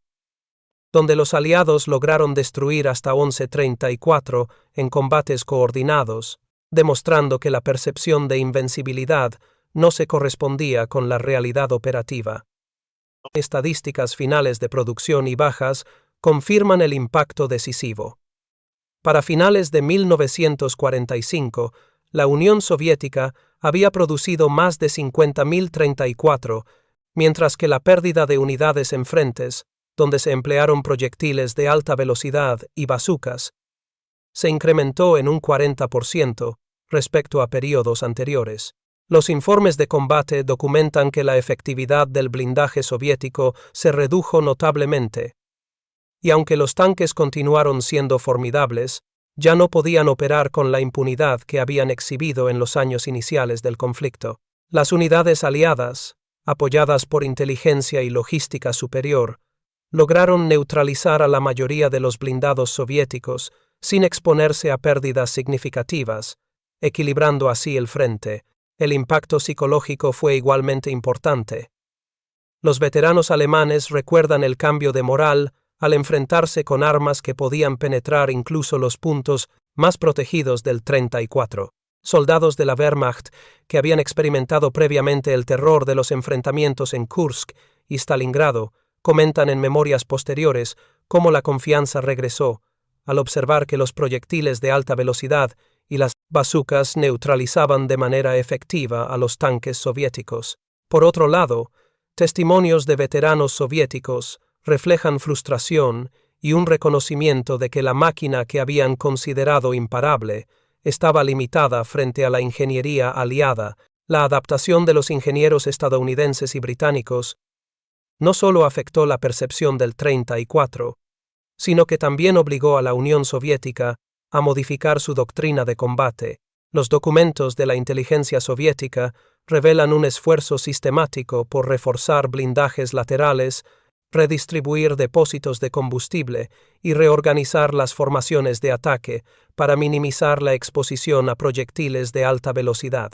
donde los aliados lograron destruir hasta 11-34 en combates coordinados, demostrando que la percepción de invencibilidad no se correspondía con la realidad operativa. Estadísticas finales de producción y bajas confirman el impacto decisivo. Para finales de 1945, la Unión Soviética había producido más de 50.000 34, mientras que la pérdida de unidades en frentes, donde se emplearon proyectiles de alta velocidad y bazucas, se incrementó en un 40% respecto a periodos anteriores. Los informes de combate documentan que la efectividad del blindaje soviético se redujo notablemente, y aunque los tanques continuaron siendo formidables, ya no podían operar con la impunidad que habían exhibido en los años iniciales del conflicto. Las unidades aliadas, apoyadas por inteligencia y logística superior, lograron neutralizar a la mayoría de los blindados soviéticos sin exponerse a pérdidas significativas, equilibrando así el frente. El impacto psicológico fue igualmente importante. Los veteranos alemanes recuerdan el cambio de moral al enfrentarse con armas que podían penetrar incluso los puntos más protegidos del 34. Soldados de la Wehrmacht, que habían experimentado previamente el terror de los enfrentamientos en Kursk y Stalingrado, comentan en memorias posteriores cómo la confianza regresó al observar que los proyectiles de alta velocidad y las bazucas neutralizaban de manera efectiva a los tanques soviéticos. Por otro lado, testimonios de veteranos soviéticos reflejan frustración y un reconocimiento de que la máquina que habían considerado imparable estaba limitada frente a la ingeniería aliada. La adaptación de los ingenieros estadounidenses y británicos no solo afectó la percepción del 34, sino que también obligó a la Unión Soviética a modificar su doctrina de combate. Los documentos de la inteligencia soviética revelan un esfuerzo sistemático por reforzar blindajes laterales, redistribuir depósitos de combustible y reorganizar las formaciones de ataque para minimizar la exposición a proyectiles de alta velocidad.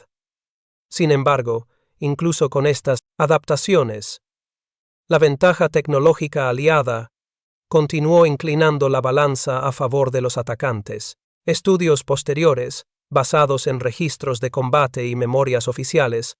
Sin embargo, incluso con estas adaptaciones, la ventaja tecnológica aliada continuó inclinando la balanza a favor de los atacantes. Estudios posteriores, basados en registros de combate y memorias oficiales,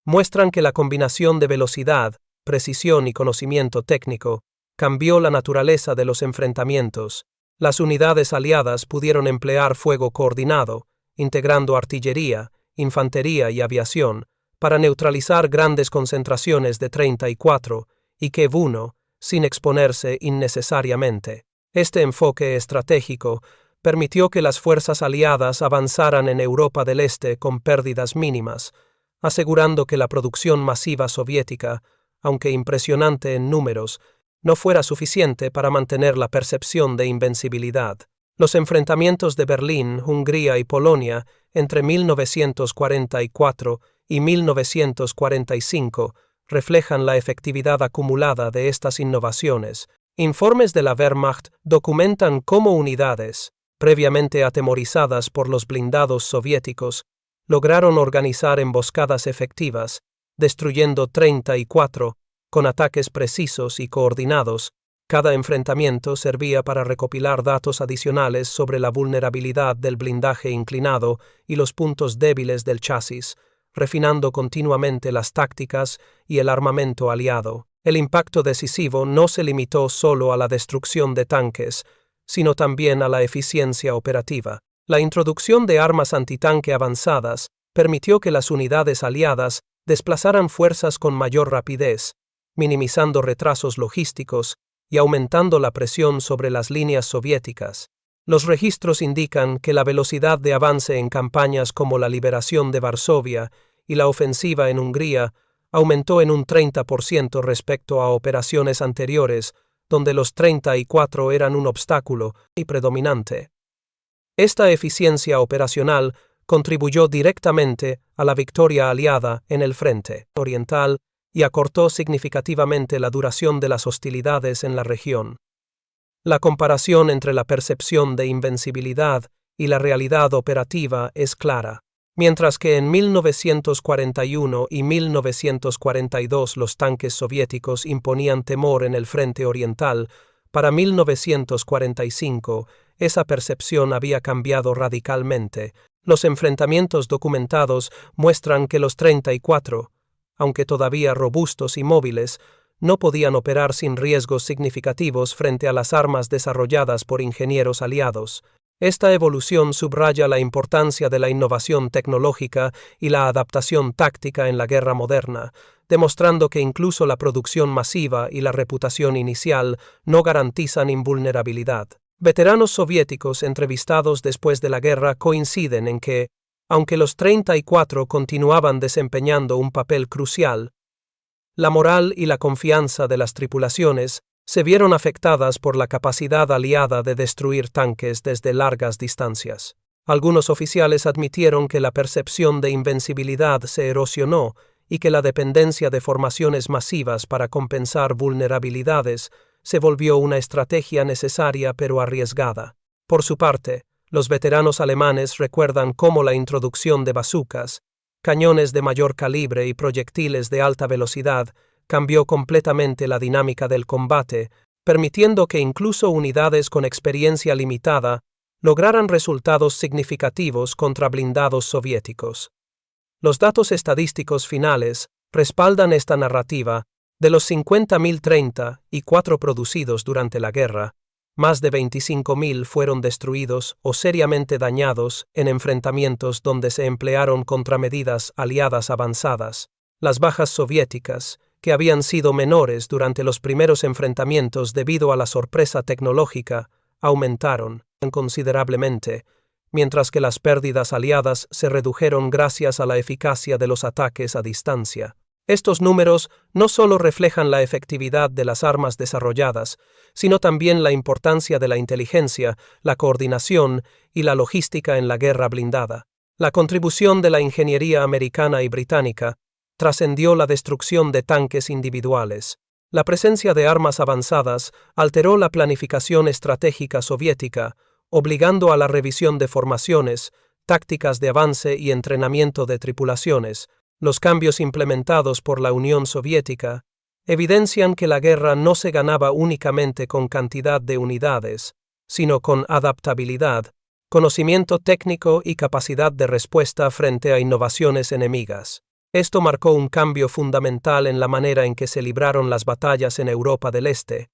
muestran que la combinación de velocidad, precisión y conocimiento técnico cambió la naturaleza de los enfrentamientos. Las unidades aliadas pudieron emplear fuego coordinado, integrando artillería, infantería y aviación, para neutralizar grandes concentraciones de 34 y K1 sin exponerse innecesariamente. Este enfoque estratégico permitió que las fuerzas aliadas avanzaran en Europa del Este con pérdidas mínimas, asegurando que la producción masiva soviética, aunque impresionante en números, no fuera suficiente para mantener la percepción de invencibilidad. Los enfrentamientos de Berlín, Hungría y Polonia entre 1944 y 1945 reflejan la efectividad acumulada de estas innovaciones. Informes de la Wehrmacht documentan cómo unidades, previamente atemorizadas por los blindados soviéticos, lograron organizar emboscadas efectivas, destruyendo 34 con ataques precisos y coordinados. Cada enfrentamiento servía para recopilar datos adicionales sobre la vulnerabilidad del blindaje inclinado y los puntos débiles del chasis, refinando continuamente las tácticas y el armamento aliado. El impacto decisivo no se limitó solo a la destrucción de tanques, sino también a la eficiencia operativa. La introducción de armas antitanque avanzadas permitió que las unidades aliadas desplazaran fuerzas con mayor rapidez, minimizando retrasos logísticos y aumentando la presión sobre las líneas soviéticas. Los registros indican que la velocidad de avance en campañas como la liberación de Varsovia y la ofensiva en Hungría aumentó en un 30% respecto a operaciones anteriores, donde los 34 eran un obstáculo y predominante. Esta eficiencia operacional contribuyó directamente a la victoria aliada en el frente oriental y acortó significativamente la duración de las hostilidades en la región. La comparación entre la percepción de invencibilidad y la realidad operativa es clara. Mientras que en 1941 y 1942 los tanques soviéticos imponían temor en el frente oriental, para 1945 esa percepción había cambiado radicalmente. Los enfrentamientos documentados muestran que los 34, aunque todavía robustos y móviles, no podían operar sin riesgos significativos frente a las armas desarrolladas por ingenieros aliados. Esta evolución subraya la importancia de la innovación tecnológica y la adaptación táctica en la guerra moderna, demostrando que incluso la producción masiva y la reputación inicial no garantizan invulnerabilidad. Veteranos soviéticos entrevistados después de la guerra coinciden en que, aunque los 34 continuaban desempeñando un papel crucial, la moral y la confianza de las tripulaciones se vieron afectadas por la capacidad aliada de destruir tanques desde largas distancias. Algunos oficiales admitieron que la percepción de invencibilidad se erosionó y que la dependencia de formaciones masivas para compensar vulnerabilidades se volvió una estrategia necesaria pero arriesgada. Por su parte, los veteranos alemanes recuerdan cómo la introducción de bazucas, cañones de mayor calibre y proyectiles de alta velocidad cambió completamente la dinámica del combate, permitiendo que incluso unidades con experiencia limitada lograran resultados significativos contra blindados soviéticos. Los datos estadísticos finales respaldan esta narrativa. De los 50.000 34 producidos durante la guerra, más de 25.000 fueron destruidos o seriamente dañados en enfrentamientos donde se emplearon contramedidas aliadas avanzadas. Las bajas soviéticas, que habían sido menores durante los primeros enfrentamientos debido a la sorpresa tecnológica, aumentaron considerablemente, mientras que las pérdidas aliadas se redujeron gracias a la eficacia de los ataques a distancia. Estos números no solo reflejan la efectividad de las armas desarrolladas, sino también la importancia de la inteligencia, la coordinación y la logística en la guerra blindada. La contribución de la ingeniería americana y británica trascendió la destrucción de tanques individuales. La presencia de armas avanzadas alteró la planificación estratégica soviética, obligando a la revisión de formaciones, tácticas de avance y entrenamiento de tripulaciones. Los cambios implementados por la Unión Soviética evidencian que la guerra no se ganaba únicamente con cantidad de unidades, sino con adaptabilidad, conocimiento técnico y capacidad de respuesta frente a innovaciones enemigas. Esto marcó un cambio fundamental en la manera en que se libraron las batallas en Europa del Este,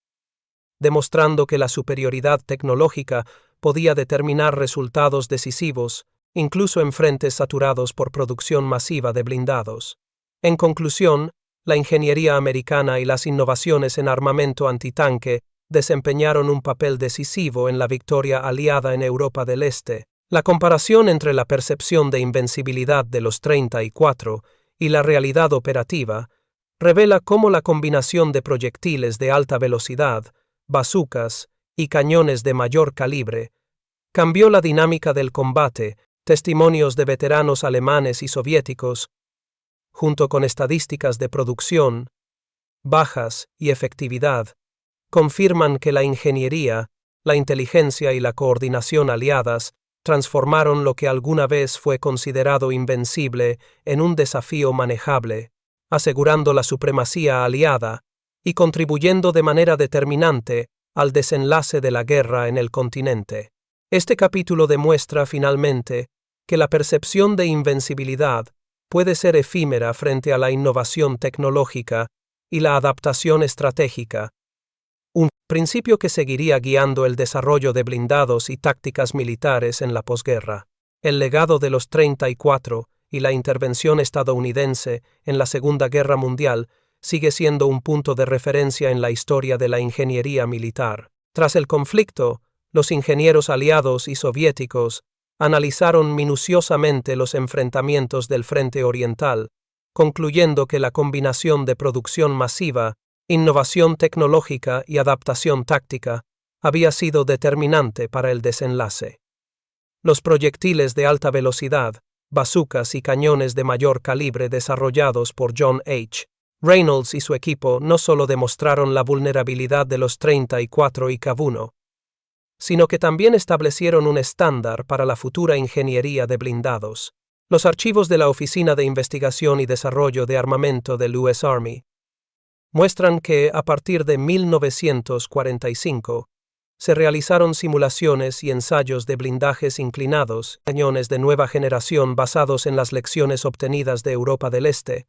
demostrando que la superioridad tecnológica podía determinar resultados decisivos, incluso en frentes saturados por producción masiva de blindados. En conclusión, la ingeniería americana y las innovaciones en armamento antitanque desempeñaron un papel decisivo en la victoria aliada en Europa del Este. La comparación entre la percepción de invencibilidad de los 34 y la realidad operativa revela cómo la combinación de proyectiles de alta velocidad, bazucas y cañones de mayor calibre cambió la dinámica del combate. Testimonios de veteranos alemanes y soviéticos, junto con estadísticas de producción, bajas y efectividad, confirman que la ingeniería, la inteligencia y la coordinación aliadas transformaron lo que alguna vez fue considerado invencible en un desafío manejable, asegurando la supremacía aliada y contribuyendo de manera determinante al desenlace de la guerra en el continente. Este capítulo demuestra finalmente que la percepción de invencibilidad puede ser efímera frente a la innovación tecnológica y la adaptación estratégica, un principio que seguiría guiando el desarrollo de blindados y tácticas militares en la posguerra. El legado de los 34 y la intervención estadounidense en la Segunda Guerra Mundial sigue siendo un punto de referencia en la historia de la ingeniería militar. Tras el conflicto, los ingenieros aliados y soviéticos analizaron minuciosamente los enfrentamientos del frente oriental, concluyendo que la combinación de producción masiva Innovación tecnológica y adaptación táctica había sido determinante para el desenlace. Los proyectiles de alta velocidad, bazucas y cañones de mayor calibre desarrollados por John H. Reynolds y su equipo no solo demostraron la vulnerabilidad de los 34 y Cav-1, sino que también establecieron un estándar para la futura ingeniería de blindados. Los archivos de la Oficina de Investigación y Desarrollo de Armamento del US Army muestran que, a partir de 1945, se realizaron simulaciones y ensayos de blindajes inclinados, cañones de nueva generación basados en las lecciones obtenidas de Europa del Este,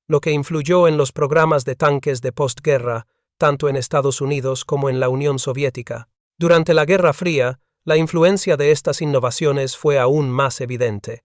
lo que influyó en los programas de tanques de postguerra, tanto en Estados Unidos como en la Unión Soviética. Durante la Guerra Fría, la influencia de estas innovaciones fue aún más evidente.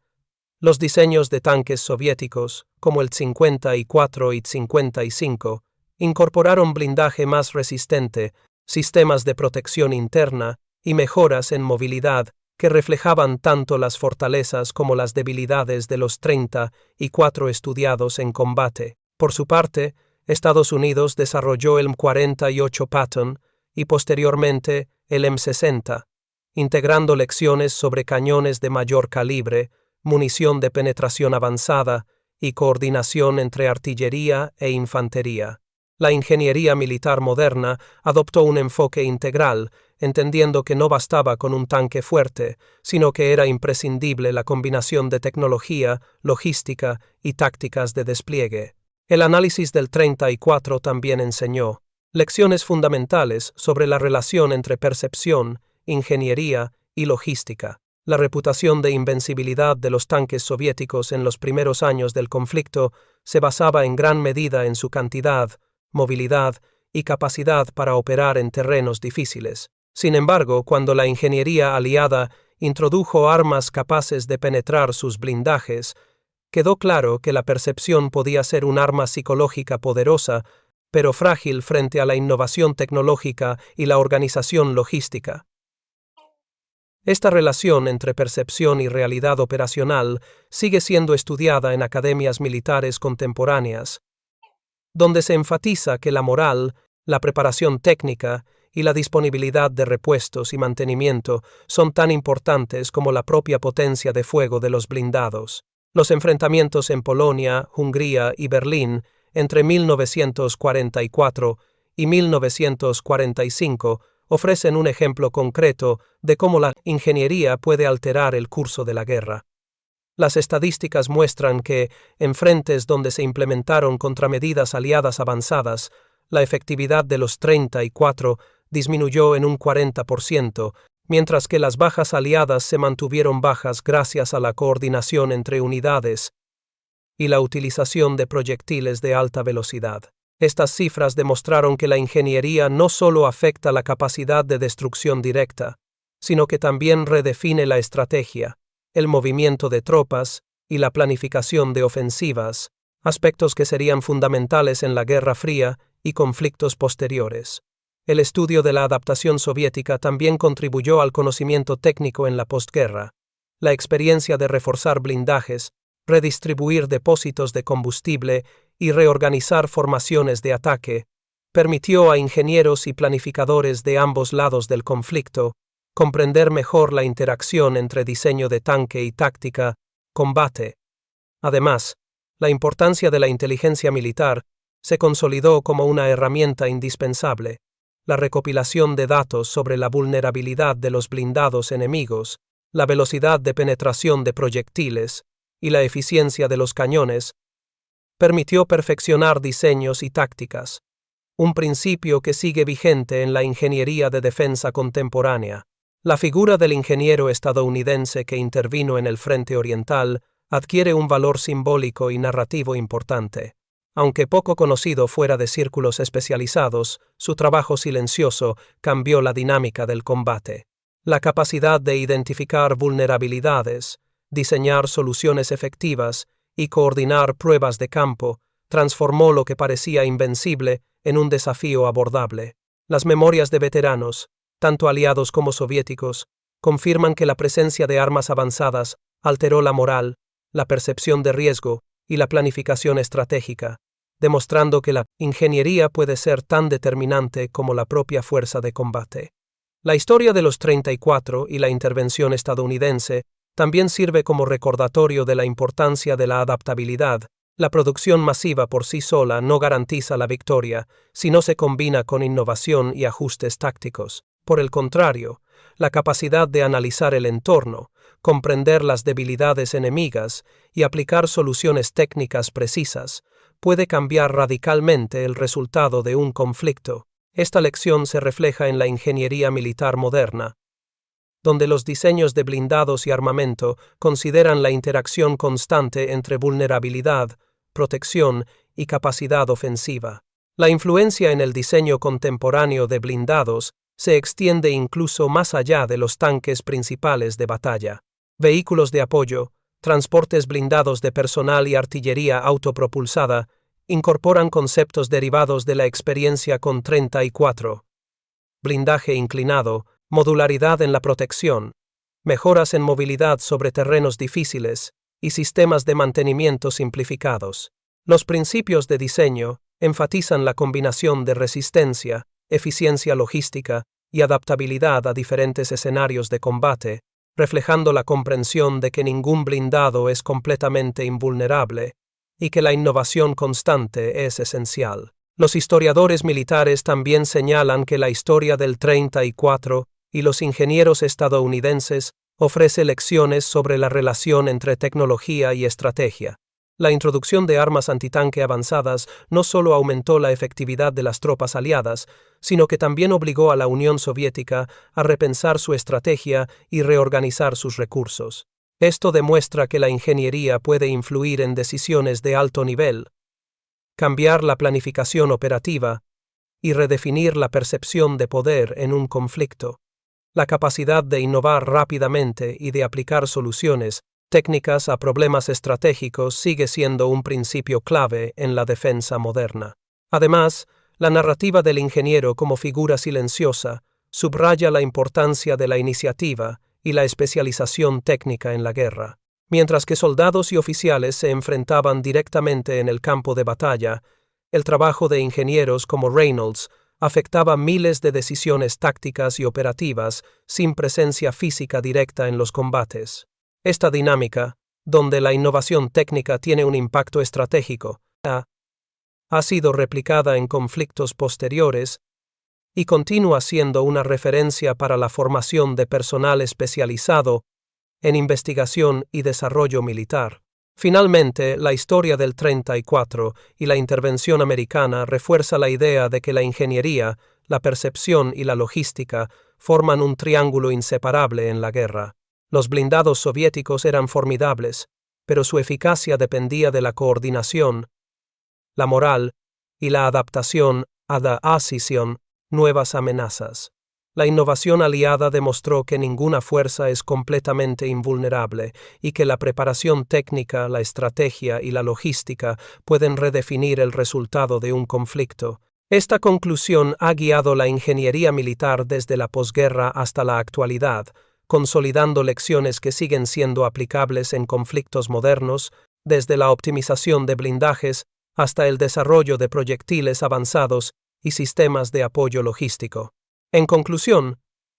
Los diseños de tanques soviéticos, como el 54 y 55, incorporaron blindaje más resistente, sistemas de protección interna y mejoras en movilidad que reflejaban tanto las fortalezas como las debilidades de los 34 estudiados en combate. Por su parte, Estados Unidos desarrolló el M48 Patton y posteriormente el M60, integrando lecciones sobre cañones de mayor calibre, munición de penetración avanzada y coordinación entre artillería e infantería. La ingeniería militar moderna adoptó un enfoque integral, entendiendo que no bastaba con un tanque fuerte, sino que era imprescindible la combinación de tecnología, logística y tácticas de despliegue. El análisis del 34 también enseñó lecciones fundamentales sobre la relación entre percepción, ingeniería y logística. La reputación de invencibilidad de los tanques soviéticos en los primeros años del conflicto se basaba en gran medida en su cantidad, movilidad y capacidad para operar en terrenos difíciles. Sin embargo, cuando la ingeniería aliada introdujo armas capaces de penetrar sus blindajes, quedó claro que la percepción podía ser un arma psicológica poderosa, pero frágil frente a la innovación tecnológica y la organización logística. Esta relación entre percepción y realidad operacional sigue siendo estudiada en academias militares contemporáneas, donde se enfatiza que la moral, la preparación técnica y la disponibilidad de repuestos y mantenimiento son tan importantes como la propia potencia de fuego de los blindados. Los enfrentamientos en Polonia, Hungría y Berlín entre 1944 y 1945 ofrecen un ejemplo concreto de cómo la ingeniería puede alterar el curso de la guerra. Las estadísticas muestran que, en frentes donde se implementaron contramedidas aliadas avanzadas, la efectividad de los 34 disminuyó en un 40%, mientras que las bajas aliadas se mantuvieron bajas gracias a la coordinación entre unidades y la utilización de proyectiles de alta velocidad. Estas cifras demostraron que la ingeniería no solo afecta la capacidad de destrucción directa, sino que también redefine la estrategia, el movimiento de tropas y la planificación de ofensivas, aspectos que serían fundamentales en la Guerra Fría y conflictos posteriores. El estudio de la adaptación soviética también contribuyó al conocimiento técnico en la postguerra. La experiencia de reforzar blindajes, redistribuir depósitos de combustible y reorganizar formaciones de ataque permitió a ingenieros y planificadores de ambos lados del conflicto comprender mejor la interacción entre diseño de tanque y táctica, combate. Además, la importancia de la inteligencia militar se consolidó como una herramienta indispensable. La recopilación de datos sobre la vulnerabilidad de los blindados enemigos, la velocidad de penetración de proyectiles y la eficiencia de los cañones permitió perfeccionar diseños y tácticas, un principio que sigue vigente en la ingeniería de defensa contemporánea. La figura del ingeniero estadounidense que intervino en el Frente Oriental adquiere un valor simbólico y narrativo importante. Aunque poco conocido fuera de círculos especializados, su trabajo silencioso cambió la dinámica del combate. La capacidad de identificar vulnerabilidades, diseñar soluciones efectivas y coordinar pruebas de campo transformó lo que parecía invencible en un desafío abordable. Las memorias de veteranos, tanto aliados como soviéticos, confirman que la presencia de armas avanzadas alteró la moral, la percepción de riesgo y la planificación estratégica, demostrando que la ingeniería puede ser tan determinante como la propia fuerza de combate. La historia de los 34 y la intervención estadounidense también sirve como recordatorio de la importancia de la adaptabilidad. La producción masiva por sí sola no garantiza la victoria si no se combina con innovación y ajustes tácticos. Por el contrario, la capacidad de analizar el entorno, comprender las debilidades enemigas y aplicar soluciones técnicas precisas puede cambiar radicalmente el resultado de un conflicto. Esta lección se refleja en la ingeniería militar moderna, donde los diseños de blindados y armamento consideran la interacción constante entre vulnerabilidad, protección y capacidad ofensiva. La influencia en el diseño contemporáneo de blindados se extiende incluso más allá de los tanques principales de batalla. Vehículos de apoyo, transportes blindados de personal y artillería autopropulsada incorporan conceptos derivados de la experiencia con 34. Blindaje inclinado, modularidad en la protección, mejoras en movilidad sobre terrenos difíciles y sistemas de mantenimiento simplificados. Los principios de diseño enfatizan la combinación de resistencia, eficiencia logística y adaptabilidad a diferentes escenarios de combate, reflejando la comprensión de que ningún blindado es completamente invulnerable y que la innovación constante es esencial. Los historiadores militares también señalan que la historia del 34 y los ingenieros estadounidenses ofrece lecciones sobre la relación entre tecnología y estrategia. La introducción de armas antitanque avanzadas no solo aumentó la efectividad de las tropas aliadas, sino que también obligó a la Unión Soviética a repensar su estrategia y reorganizar sus recursos. Esto demuestra que la ingeniería puede influir en decisiones de alto nivel, cambiar la planificación operativa y redefinir la percepción de poder en un conflicto. La capacidad de innovar rápidamente y de aplicar soluciones técnicas a problemas estratégicos sigue siendo un principio clave en la defensa moderna. Además, la narrativa del ingeniero como figura silenciosa subraya la importancia de la iniciativa y la especialización técnica en la guerra. Mientras que soldados y oficiales se enfrentaban directamente en el campo de batalla, el trabajo de ingenieros como Reynolds afectaba miles de decisiones tácticas y operativas sin presencia física directa en los combates. Esta dinámica, donde la innovación técnica tiene un impacto estratégico, ha sido replicada en conflictos posteriores y continúa siendo una referencia para la formación de personal especializado en investigación y desarrollo militar. Finalmente, la historia del 34 y la intervención americana refuerza la idea de que la ingeniería, la percepción y la logística forman un triángulo inseparable en la guerra. Los blindados soviéticos eran formidables, pero su eficacia dependía de la coordinación, la moral y la adaptación a la nuevas amenazas. La innovación aliada demostró que ninguna fuerza es completamente invulnerable y que la preparación técnica, la estrategia y la logística pueden redefinir el resultado de un conflicto. Esta conclusión ha guiado la ingeniería militar desde la posguerra hasta la actualidad, consolidando lecciones que siguen siendo aplicables en conflictos modernos, desde la optimización de blindajes hasta el desarrollo de proyectiles avanzados y sistemas de apoyo logístico. En conclusión,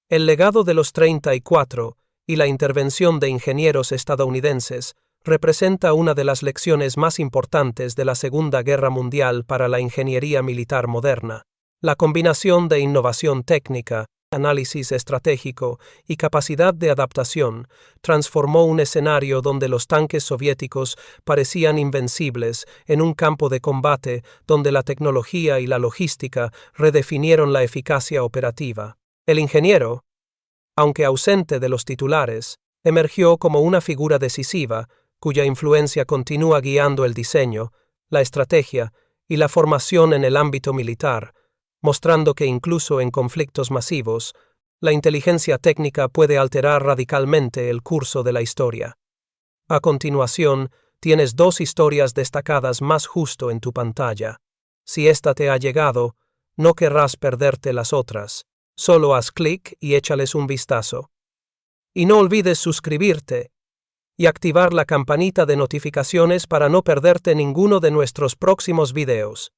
el legado de los 34 y la intervención de ingenieros estadounidenses representa una de las lecciones más importantes de la Segunda Guerra Mundial para la ingeniería militar moderna. La combinación de innovación técnica, análisis estratégico y capacidad de adaptación transformó un escenario donde los tanques soviéticos parecían invencibles en un campo de combate donde la tecnología y la logística redefinieron la eficacia operativa. El ingeniero, aunque ausente de los titulares, emergió como una figura decisiva cuya influencia continúa guiando el diseño, la estrategia y la formación en el ámbito militar, mostrando que incluso en conflictos masivos, la inteligencia técnica puede alterar radicalmente el curso de la historia. A continuación, tienes dos historias destacadas más justo en tu pantalla. Si esta te ha llegado, no querrás perderte las otras. Solo haz clic y échales un vistazo. Y no olvides suscribirte y activar la campanita de notificaciones para no perderte ninguno de nuestros próximos videos.